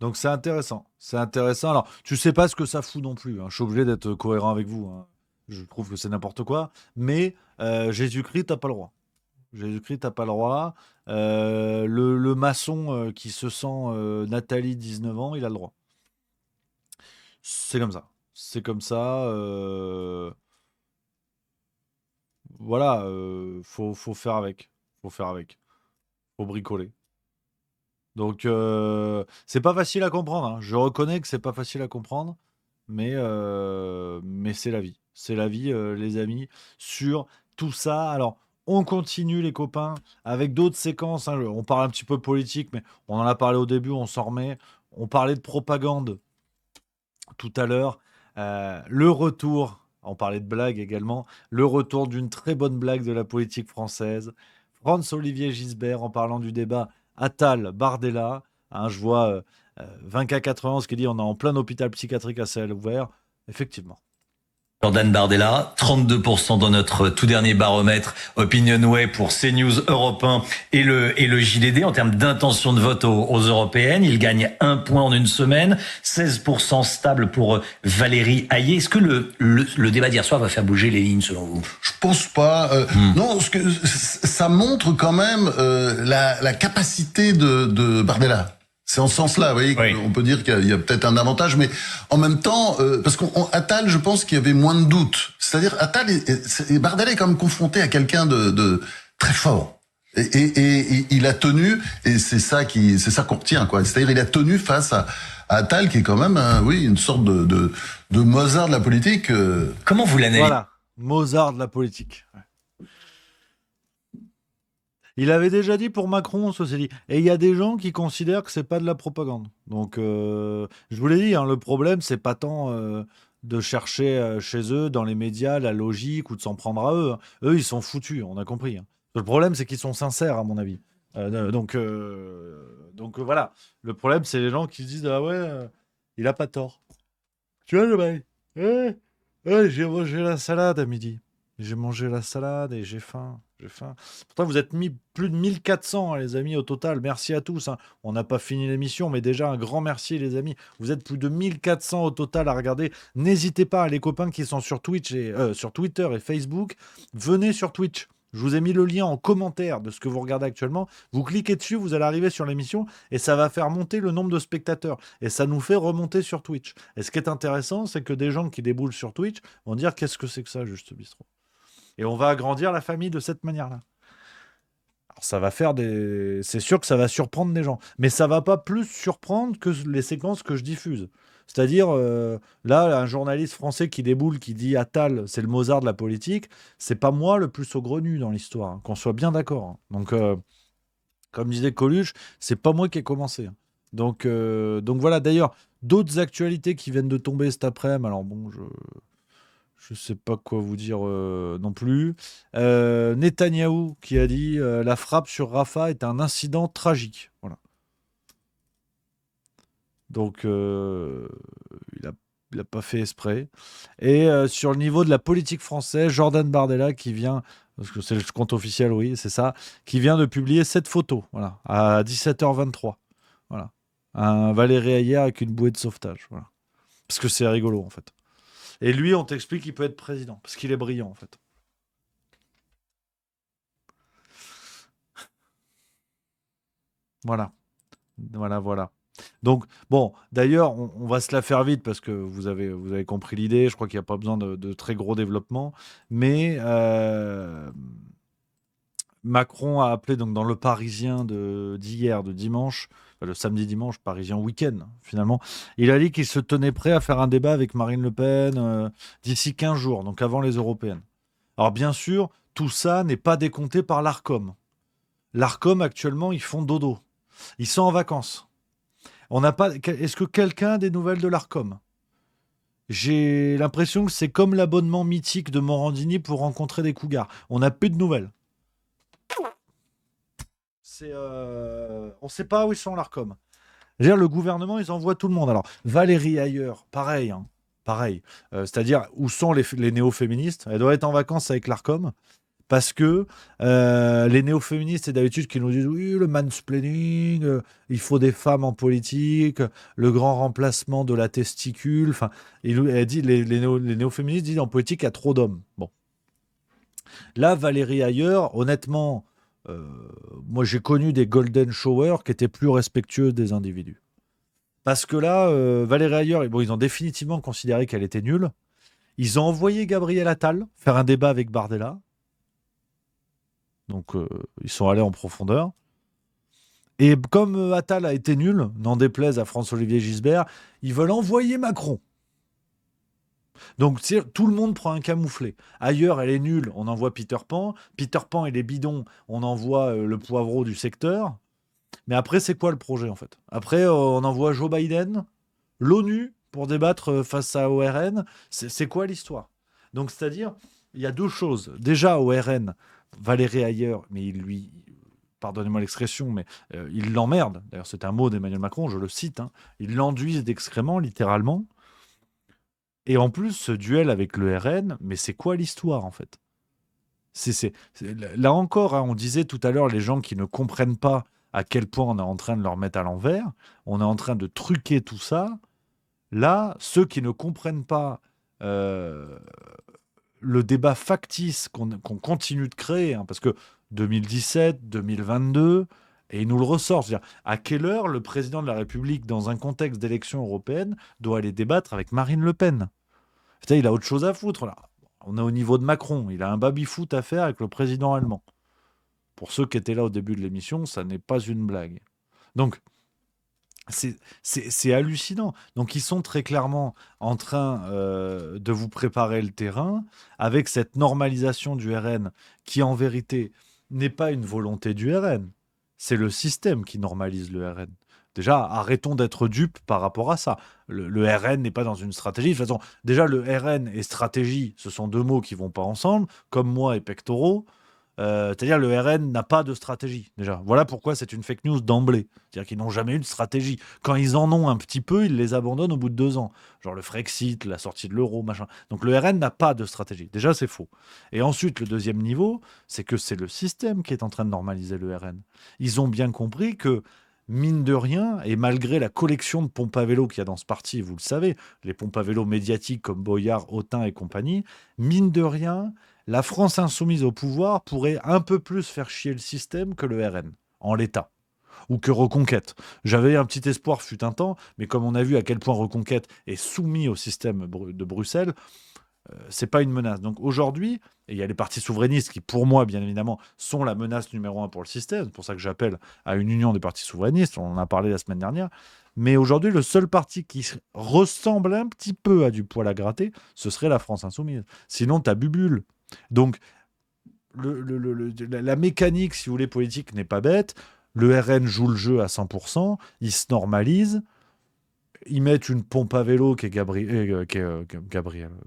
Donc c'est intéressant. C'est intéressant. Alors, tu sais pas ce que ça fout non plus. Hein. Je suis obligé d'être cohérent avec vous. Hein. Je trouve que c'est n'importe quoi. Mais Jésus-Christ, t'as pas le droit. Jésus-Christ, t'as pas le droit. Le maçon qui se sent Nathalie, 19 ans, il a le droit. C'est comme ça. C'est comme ça. Voilà. Faut faire avec. Faut faire avec. Faut bricoler. Donc, c'est pas facile à comprendre. Hein. Je reconnais que c'est pas facile à comprendre, mais c'est la vie. C'est la vie, les amis, sur tout ça. Alors, on continue, les copains, avec d'autres séquences. Hein. On parle un petit peu politique, mais on en a parlé au début, on s'en remet. On parlait de propagande tout à l'heure. Le retour, on parlait de blague également, le retour d'une très bonne blague de la politique française. Franz-Olivier Gisbert en parlant du débat Attal, Bardella, hein, je vois 20K91 qui dit on est en plein hôpital psychiatrique à ciel ouvert. Effectivement. Jordan Bardella, 32% dans notre tout dernier baromètre Opinionway pour CNews Europe 1 et le JDD en termes d'intention de vote aux européennes. Il gagne 1 point en une semaine, 16% stable pour Valérie Hayé. Est-ce que le débat d'hier soir va faire bouger les lignes selon vous? Je pense pas. Non, ça montre quand même la capacité de Bardella. C'est en ce sens-là, vous voyez, oui. On peut dire qu'il y a peut-être un avantage, mais en même temps, parce qu'Attal, je pense qu'il y avait moins de doutes. C'est-à-dire, Attal et Bardella est quand même confronté à quelqu'un de très fort. Et il a tenu, et c'est ça qu'on retient, quoi. C'est-à-dire, il a tenu face à Attal, qui est quand même, une sorte de Mozart de la politique. Comment vous l'analysez? Voilà, Mozart de la politique. Ouais. Il avait déjà dit pour Macron, ceci dit. Et il y a des gens qui considèrent que c'est pas de la propagande. Donc, je vous l'ai dit, hein, le problème, c'est pas tant de chercher chez eux, dans les médias, la logique ou de s'en prendre à eux. Eux, ils sont foutus, on a compris. Hein. Le problème, c'est qu'ils sont sincères, à mon avis. Donc voilà. Le problème, c'est les gens qui se disent ah ouais, il a pas tort. Tu vois le bail. J'ai mangé la salade à midi. J'ai mangé la salade et j'ai faim. Pourtant, vous êtes mis plus de 1400, hein, les amis, au total. Merci à tous. Hein. On n'a pas fini l'émission, mais déjà, un grand merci, les amis. Vous êtes plus de 1400 au total à regarder. N'hésitez pas, les copains qui sont sur Twitch et sur Twitter et Facebook, venez sur Twitch. Je vous ai mis le lien en commentaire de ce que vous regardez actuellement. Vous cliquez dessus, vous allez arriver sur l'émission et ça va faire monter le nombre de spectateurs. Et ça nous fait remonter sur Twitch. Et ce qui est intéressant, c'est que des gens qui déboulent sur Twitch vont dire qu'est-ce que c'est que ça, Juste Bistrot. Et on va agrandir la famille de cette manière-là. Alors ça va faire des... C'est sûr que ça va surprendre des gens. Mais ça va pas plus surprendre que les séquences que je diffuse. C'est-à-dire, là, un journaliste français qui déboule, qui dit Attal, c'est le Mozart de la politique, c'est pas moi le plus saugrenu dans l'histoire, hein, qu'on soit bien d'accord. Hein. Donc, comme disait Coluche, c'est pas moi qui ai commencé. Hein. Donc voilà, d'ailleurs, d'autres actualités qui viennent de tomber cet après-midi, alors bon, je sais pas quoi vous dire non plus. Netanyahou qui a dit la frappe sur Rafah est un incident tragique. Voilà. Donc, il a pas fait exprès. Et sur le niveau de la politique française, Jordan Bardella qui vient, parce que c'est le compte officiel, oui, c'est ça, qui vient de publier cette photo, voilà, à 17h23. Voilà. Un Valérie Ayer avec une bouée de sauvetage. Voilà. Parce que c'est rigolo, en fait. Et lui, on t'explique qu'il peut être président, parce qu'il est brillant, en fait. Voilà. Voilà. Donc, bon, d'ailleurs, on va se la faire vite parce que vous avez compris l'idée. Je crois qu'il n'y a pas besoin de très gros développement. Mais Macron a appelé donc, dans le Parisien d'hier, de dimanche, le samedi-dimanche, Parisien week-end, finalement. Il a dit qu'il se tenait prêt à faire un débat avec Marine Le Pen d'ici 15 jours, donc avant les européennes. Alors, bien sûr, tout ça n'est pas décompté par l'ARCOM. L'ARCOM, actuellement, ils font dodo. Ils sont en vacances. On n'a pas. Est-ce que quelqu'un a des nouvelles de l'ARCOM? J'ai l'impression que c'est comme l'abonnement mythique de Morandini pour rencontrer des cougars. On n'a plus de nouvelles. On ne sait pas où ils sont l'ARCOM. C'est-à-dire le gouvernement, ils envoient tout le monde. Alors Valérie Ayer, pareil. Hein, pareil. C'est-à-dire où sont les néo-féministes? Elle doit être en vacances avec l'ARCOM. Parce que les néo-féministes, c'est d'habitude qui nous disent oui, le mansplaining, il faut des femmes en politique, le grand remplacement de la testicule. Enfin, elle dit, les néo-féministes disent en politique, il y a trop d'hommes. Bon. Là, Valérie Ayer, honnêtement, moi j'ai connu des golden showers qui étaient plus respectueux des individus. Parce que là, Valérie Ayer, bon, ils ont définitivement considéré qu'elle était nulle. Ils ont envoyé Gabriel Attal faire un débat avec Bardella. Donc, ils sont allés en profondeur. Et comme Attal a été nul, n'en déplaise à François-Olivier Gisbert, ils veulent envoyer Macron. Donc, tout le monde prend un camouflé. Ailleurs, elle est nulle, on envoie Peter Pan. Peter Pan, il est bidon, on envoie le poivreau du secteur. Mais après, c'est quoi le projet, en fait? Après, on envoie Joe Biden, l'ONU, pour débattre face à ORN. C'est quoi l'histoire? Donc, c'est-à-dire, il y a deux choses. Déjà, ORN... Valérie Ayer, mais pardonnez-moi l'expression, mais il l'emmerde. D'ailleurs, c'est un mot d'Emmanuel Macron, je le cite. Hein, il l'enduise d'excréments, littéralement. Et en plus, ce duel avec le RN, mais c'est quoi l'histoire, en fait? Là encore, hein, on disait tout à l'heure, les gens qui ne comprennent pas à quel point on est en train de leur mettre à l'envers, on est en train de truquer tout ça. Là, ceux qui ne comprennent pas... le débat factice qu'on continue de créer, hein, parce que 2017, 2022, et il nous le ressort. C'est-à-dire, à quelle heure le président de la République, dans un contexte d'élection européenne, doit aller débattre avec Marine Le Pen? Il a autre chose à foutre, là. On est au niveau de Macron. Il a un baby-foot à faire avec le président allemand. Pour ceux qui étaient là au début de l'émission, ça n'est pas une blague. Donc, c'est hallucinant. Donc, ils sont très clairement en train de vous préparer le terrain avec cette normalisation du RN qui, en vérité, n'est pas une volonté du RN. C'est le système qui normalise le RN. Déjà, arrêtons d'être dupes par rapport à ça. Le RN n'est pas dans une stratégie. De toute façon, déjà, le RN et stratégie, ce sont deux mots qui vont pas ensemble, comme moi et pectoraux. C'est-à-dire le RN n'a pas de stratégie, déjà. Voilà pourquoi c'est une fake news d'emblée. C'est-à-dire qu'ils n'ont jamais eu de stratégie. Quand ils en ont un petit peu, ils les abandonnent au bout de 2 ans. Genre le Frexit, la sortie de l'euro, machin. Donc le RN n'a pas de stratégie. Déjà, c'est faux. Et ensuite, le deuxième niveau, c'est que c'est le système qui est en train de normaliser le RN. Ils ont bien compris que, mine de rien, et malgré la collection de pompes à vélo qu'il y a dans ce parti, vous le savez, les pompes à vélo médiatiques comme Boyard, Autain et compagnie, mine de rien, la France insoumise au pouvoir pourrait un peu plus faire chier le système que le RN, en l'état, ou que Reconquête. J'avais un petit espoir fut un temps, mais comme on a vu à quel point Reconquête est soumis au système de Bruxelles, c'est pas une menace. Donc aujourd'hui, et il y a les partis souverainistes qui, pour moi, bien évidemment, sont la menace numéro 1 pour le système. C'est pour ça que j'appelle à une union des partis souverainistes. On en a parlé la semaine dernière. Mais aujourd'hui, le seul parti qui ressemble un petit peu à du poil à gratter, ce serait la France insoumise. Sinon, t'as Bubule. Donc, la mécanique, si vous voulez, politique n'est pas bête. Le RN joue le jeu à 100%. Il se normalise. Ils mettent une pompe à vélo qui est Gabriel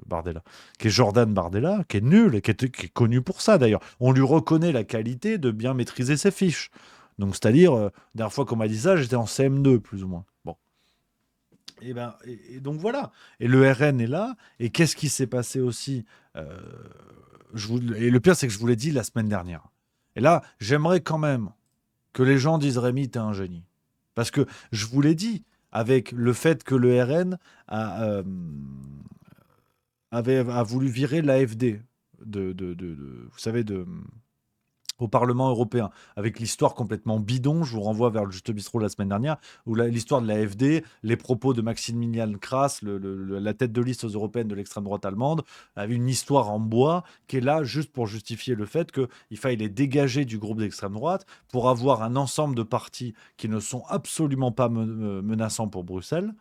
Bardella, qui est Jordan Bardella, qui est nul et qui est connu pour ça d'ailleurs. On lui reconnaît la qualité de bien maîtriser ses fiches. Donc c'est-à-dire, la dernière fois qu'on m'a dit ça, j'étais en CM2 plus ou moins. Bon. Et donc voilà. Et le RN est là. Et qu'est-ce qui s'est passé aussi et le pire, c'est que je vous l'ai dit la semaine dernière. Et là, j'aimerais quand même que les gens disent Rémi, t'es un génie. Parce que je vous l'ai dit, avec le fait que le RN a voulu virer l'AfD vous savez, au Parlement européen, avec l'histoire complètement bidon. Je vous renvoie vers le Juste Bistrot la semaine dernière, où l'histoire de l'AfD, les propos de Maximilian Krah, la tête de liste aux européennes de l'extrême droite allemande, avait une histoire en bois qui est là juste pour justifier le fait qu'il faille les dégager du groupe d'extrême droite pour avoir un ensemble de partis qui ne sont absolument pas menaçants pour Bruxelles.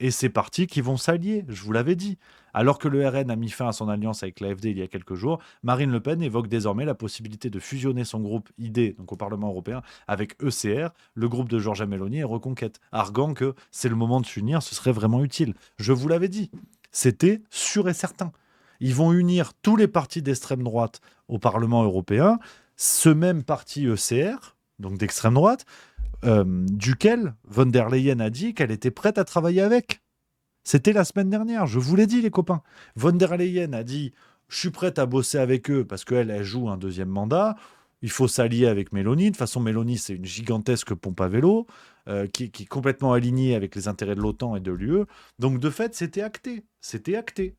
Et ces partis qui vont s'allier, je vous l'avais dit. Alors que le RN a mis fin à son alliance avec l'AfD il y a quelques jours, Marine Le Pen évoque désormais la possibilité de fusionner son groupe ID, donc au Parlement européen, avec ECR, le groupe de Giorgia Meloni et Reconquête, arguant que c'est le moment de s'unir, ce serait vraiment utile. Je vous l'avais dit, c'était sûr et certain. Ils vont unir tous les partis d'extrême droite au Parlement européen, ce même parti ECR, donc d'extrême droite, duquel von der Leyen a dit qu'elle était prête à travailler avec. C'était la semaine dernière, je vous l'ai dit les copains. Von der Leyen a dit « Je suis prête à bosser avec eux parce qu'elle elle joue un deuxième mandat. Il faut s'allier avec Mélanie. De toute façon, Mélanie, c'est une gigantesque pompe à vélo qui est complètement alignée avec les intérêts de l'OTAN et de l'UE. Donc de fait, c'était acté. C'était acté.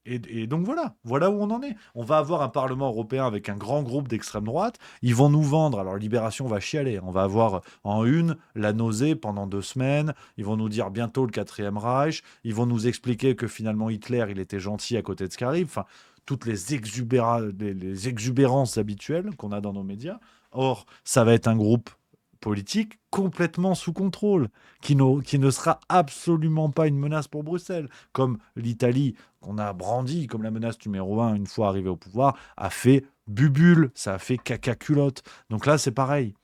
Et donc voilà où on en est. On va avoir un Parlement européen avec un grand groupe d'extrême droite. Ils vont nous vendre, alors Libération va chialer, on va avoir en une la nausée pendant 2 semaines. Ils vont nous dire bientôt le 4e Reich. Ils vont nous expliquer que finalement Hitler, il était gentil à côté de Scarif. Enfin, toutes les exubérances habituelles qu'on a dans nos médias. Or, ça va être un groupe politique complètement sous contrôle, qui ne sera absolument pas une menace pour Bruxelles, comme l'Italie, qu'on a brandi comme la menace numéro 1 une fois arrivé au pouvoir, a fait bubule, ça a fait caca culotte. Donc là, c'est pareil.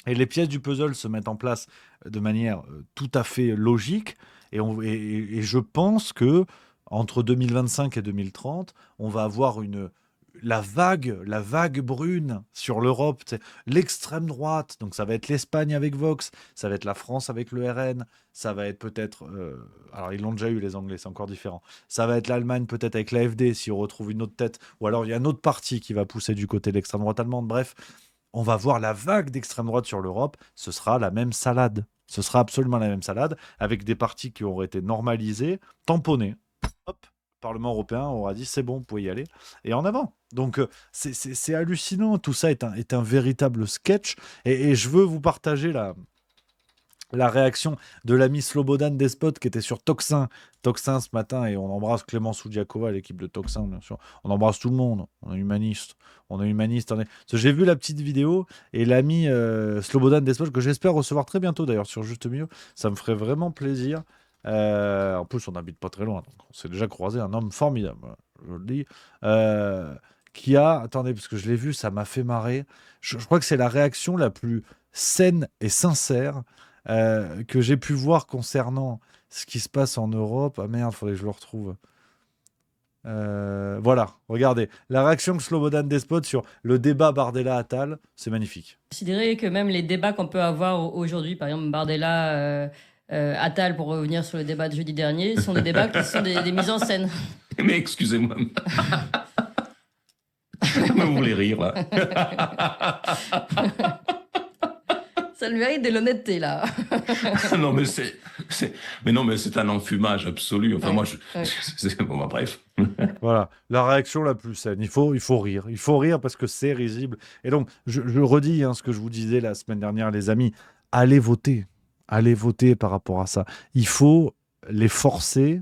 Et les pièces du puzzle se mettent en place de manière tout à fait logique, et je pense que entre 2025 et 2030, on va avoir la vague brune sur l'Europe, l'extrême droite, donc ça va être l'Espagne avec Vox, ça va être la France avec le RN, ça va être peut-être, alors ils l'ont déjà eu les Anglais, c'est encore différent, ça va être l'Allemagne peut-être avec l'AfD si on retrouve une autre tête, ou alors il y a un autre parti qui va pousser du côté de l'extrême droite allemande, bref, on va voir la vague d'extrême droite sur l'Europe, ce sera la même salade, ce sera absolument la même salade, avec des partis qui auraient été normalisés, tamponnés, hop, Parlement européen aura dit c'est bon, vous pouvez y aller, et en avant. Donc c'est hallucinant, tout ça est un véritable sketch, et je veux vous partager la réaction de l'ami Slobodan Despot qui était sur Toxin ce matin, et on embrasse Clément Soudiakova, l'équipe de Toxin bien sûr, on embrasse tout le monde, on est humaniste. J'ai vu la petite vidéo, et l'ami Slobodan Despot, que j'espère recevoir très bientôt d'ailleurs sur Juste Milieu, ça me ferait vraiment plaisir. En plus, on n'habite pas très loin, donc on s'est déjà croisé, un homme formidable, je le dis, qui a... Attendez, parce que je l'ai vu, ça m'a fait marrer. Je crois que c'est la réaction la plus saine et sincère que j'ai pu voir concernant ce qui se passe en Europe. Ah merde, faudrait que je le retrouve. Voilà, regardez. La réaction de Slobodan Despot sur le débat Bardella-Attal, c'est magnifique. Considérer que même les débats qu'on peut avoir aujourd'hui, par exemple Bardella... Attal, pour revenir sur le débat de jeudi dernier, sont des débats qui sont des mises en scène. Mais excusez-moi. Vous voulez rire, là. Ça le mérite de l'honnêteté, là. Non, mais c'est un enfumage absolu. Enfin, moi, bon, bref. Voilà, la réaction la plus saine. Il faut rire. Il faut rire parce que c'est risible. Et donc, je redis ce que je vous disais la semaine dernière, les amis. Allez voter. Allez voter par rapport à ça. Il faut les forcer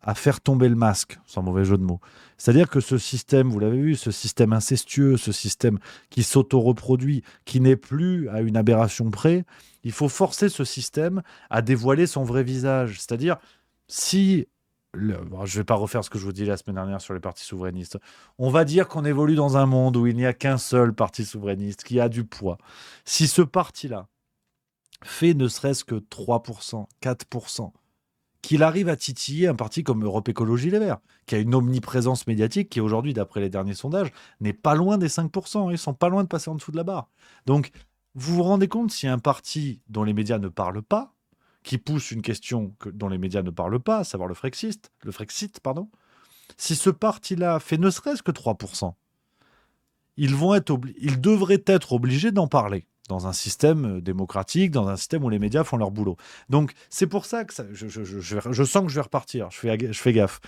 à faire tomber le masque, sans mauvais jeu de mots. C'est-à-dire que ce système, vous l'avez vu, ce système incestueux, ce système qui s'auto-reproduit, qui n'est plus à une aberration près, il faut forcer ce système à dévoiler son vrai visage. C'est-à-dire, si... je ne vais pas refaire ce que je vous disais la semaine dernière sur les partis souverainistes. On va dire qu'on évolue dans un monde où il n'y a qu'un seul parti souverainiste qui a du poids. Si ce parti-là fait ne serait-ce que 3%, 4%, qu'il arrive à titiller un parti comme Europe Écologie Les Verts, qui a une omniprésence médiatique qui aujourd'hui, d'après les derniers sondages, n'est pas loin des 5%. Ils sont pas loin de passer en dessous de la barre. Donc, vous vous rendez compte, si un parti dont les médias ne parlent pas, qui pousse une question dont les médias ne parlent pas, à savoir le Frexit, si ce parti-là fait ne serait-ce que 3%, ils devraient être obligés d'en parler dans un système démocratique, dans un système où les médias font leur boulot. Donc, c'est pour ça que je sens que je vais repartir, je fais gaffe.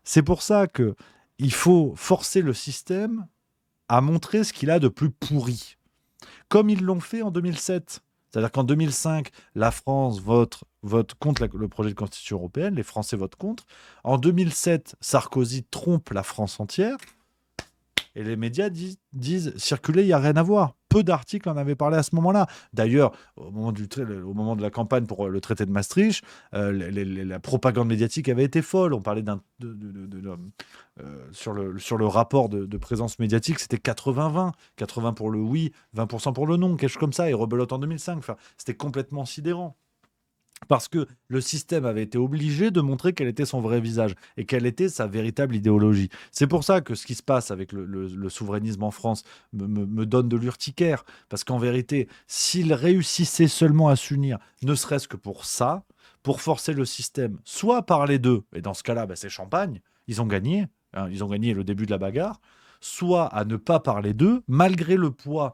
C'est pour ça qu'il faut forcer le système à montrer ce qu'il a de plus pourri. Comme ils l'ont fait en 2007. C'est-à-dire qu'en 2005, la France vote contre le projet de constitution européenne, les Français votent contre. En 2007, Sarkozy trompe la France entière. Et les médias disent circuler, il n'y a rien à voir. Peu d'articles en avaient parlé à ce moment-là. D'ailleurs, au moment de la campagne pour le traité de Maastricht, la propagande médiatique avait été folle. On parlait sur le rapport de présence médiatique, c'était 80-20. 80 pour le oui, 20% pour le non, quelque chose comme ça. Et rebelote en 2005. Enfin, c'était complètement sidérant. Parce que le système avait été obligé de montrer quel était son vrai visage et quelle était sa véritable idéologie. C'est pour ça que ce qui se passe avec le souverainisme en France me donne de l'urticaire. Parce qu'en vérité, s'ils réussissaient seulement à s'unir, ne serait-ce que pour ça, pour forcer le système, soit par les deux, et dans ce cas-là, c'est champagne, ils ont gagné le début de la bagarre, soit à ne pas parler d'eux, malgré le poids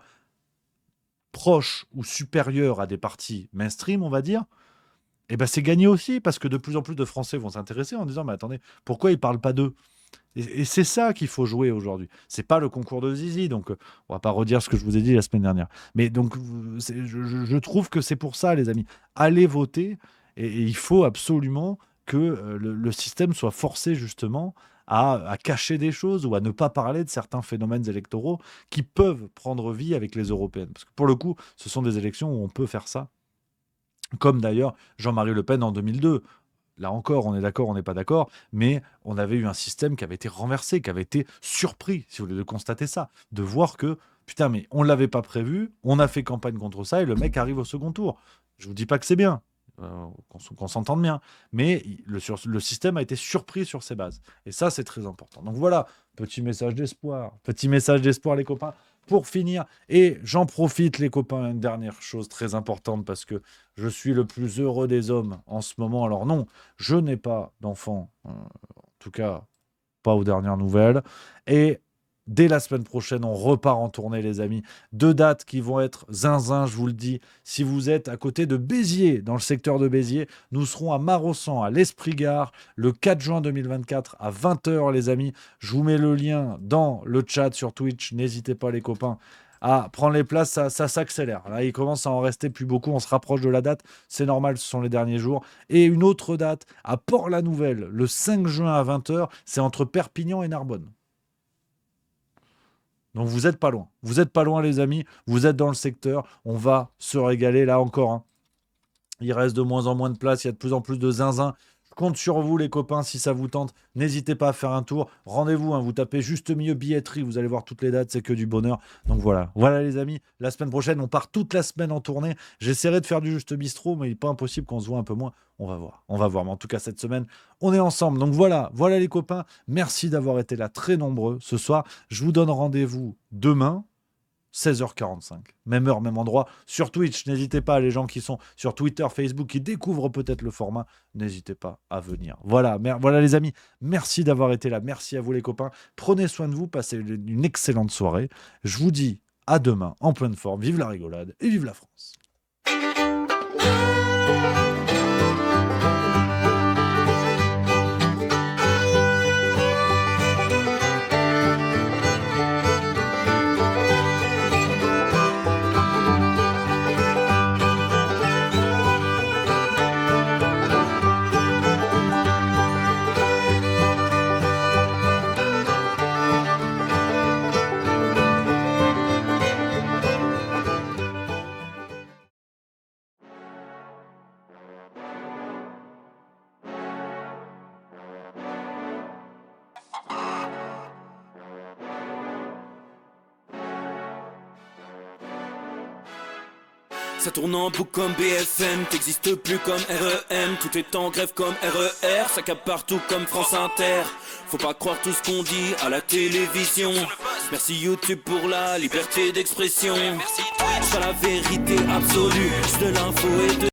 proche ou supérieur à des partis mainstream, on va dire. Et c'est gagné aussi, parce que de plus en plus de Français vont s'intéresser en disant « Mais attendez, pourquoi ils ne parlent pas d'eux ?» Et c'est ça qu'il faut jouer aujourd'hui. C'est pas le concours de Zizi, donc on va pas redire ce que je vous ai dit la semaine dernière. Mais donc, je trouve que c'est pour ça, les amis. Allez voter, et il faut absolument que le système soit forcé justement à cacher des choses ou à ne pas parler de certains phénomènes électoraux qui peuvent prendre vie avec les européennes. Parce que pour le coup, ce sont des élections où on peut faire ça. Comme d'ailleurs Jean-Marie Le Pen en 2002. Là encore, on est d'accord, on n'est pas d'accord, mais on avait eu un système qui avait été renversé, qui avait été surpris, si vous voulez, de constater ça, de voir que, putain, mais on ne l'avait pas prévu, on a fait campagne contre ça, et le mec arrive au second tour. Je ne vous dis pas que c'est bien, qu'on s'entende bien, mais le système a été surpris sur ses bases. Et ça, c'est très important. Donc voilà, petit message d'espoir, les copains. Pour finir, et j'en profite les copains, une dernière chose très importante parce que je suis le plus heureux des hommes en ce moment. Alors non, je n'ai pas d'enfant, en tout cas pas aux dernières nouvelles. Et dès la semaine prochaine, on repart en tournée les amis. 2 dates qui vont être zinzin, je vous le dis. Si vous êtes à côté de Béziers, dans le secteur de Béziers, nous serons à Marossan, à l'Esprit-Gare, le 4 juin 2024 à 20h les amis. Je vous mets le lien dans le chat sur Twitch. N'hésitez pas les copains à prendre les places, ça s'accélère. Là, il commence à en rester plus beaucoup. On se rapproche de la date. C'est normal, ce sont les derniers jours. Et une autre date à Port-la-Nouvelle, le 5 juin à 20h. C'est entre Perpignan et Narbonne. Donc vous n'êtes pas loin. Vous n'êtes pas loin les amis. Vous êtes dans le secteur. On va se régaler là encore. Il reste de moins en moins de place. Il y a de plus en plus de zinzin. Je compte sur vous les copains, si ça vous tente, n'hésitez pas à faire un tour. Rendez-vous, vous tapez juste milieu billetterie, vous allez voir toutes les dates, c'est que du bonheur. Donc voilà les amis, la semaine prochaine, on part toute la semaine en tournée. J'essaierai de faire du Juste Bistrot, mais il n'est pas impossible qu'on se voit un peu moins. On va voir. Mais en tout cas, cette semaine, on est ensemble. Donc voilà les copains. Merci d'avoir été là très nombreux ce soir. Je vous donne rendez-vous demain, 16h45. Même heure, même endroit. Sur Twitch, n'hésitez pas, les gens qui sont sur Twitter, Facebook, qui découvrent peut-être le format, n'hésitez pas à venir. Voilà les amis. Merci d'avoir été là. Merci à vous les copains. Prenez soin de vous. Passez une excellente soirée. Je vous dis à demain, en pleine forme. Vive la rigolade et vive la France. Ça tourne en boucle comme BFM, t'existes plus comme REM. Tout est en grève comme RER, ça capte partout comme France Inter. Faut pas croire tout ce qu'on dit à la télévision. Merci YouTube pour la liberté d'expression. C'est pas la vérité absolue, juste de l'info et de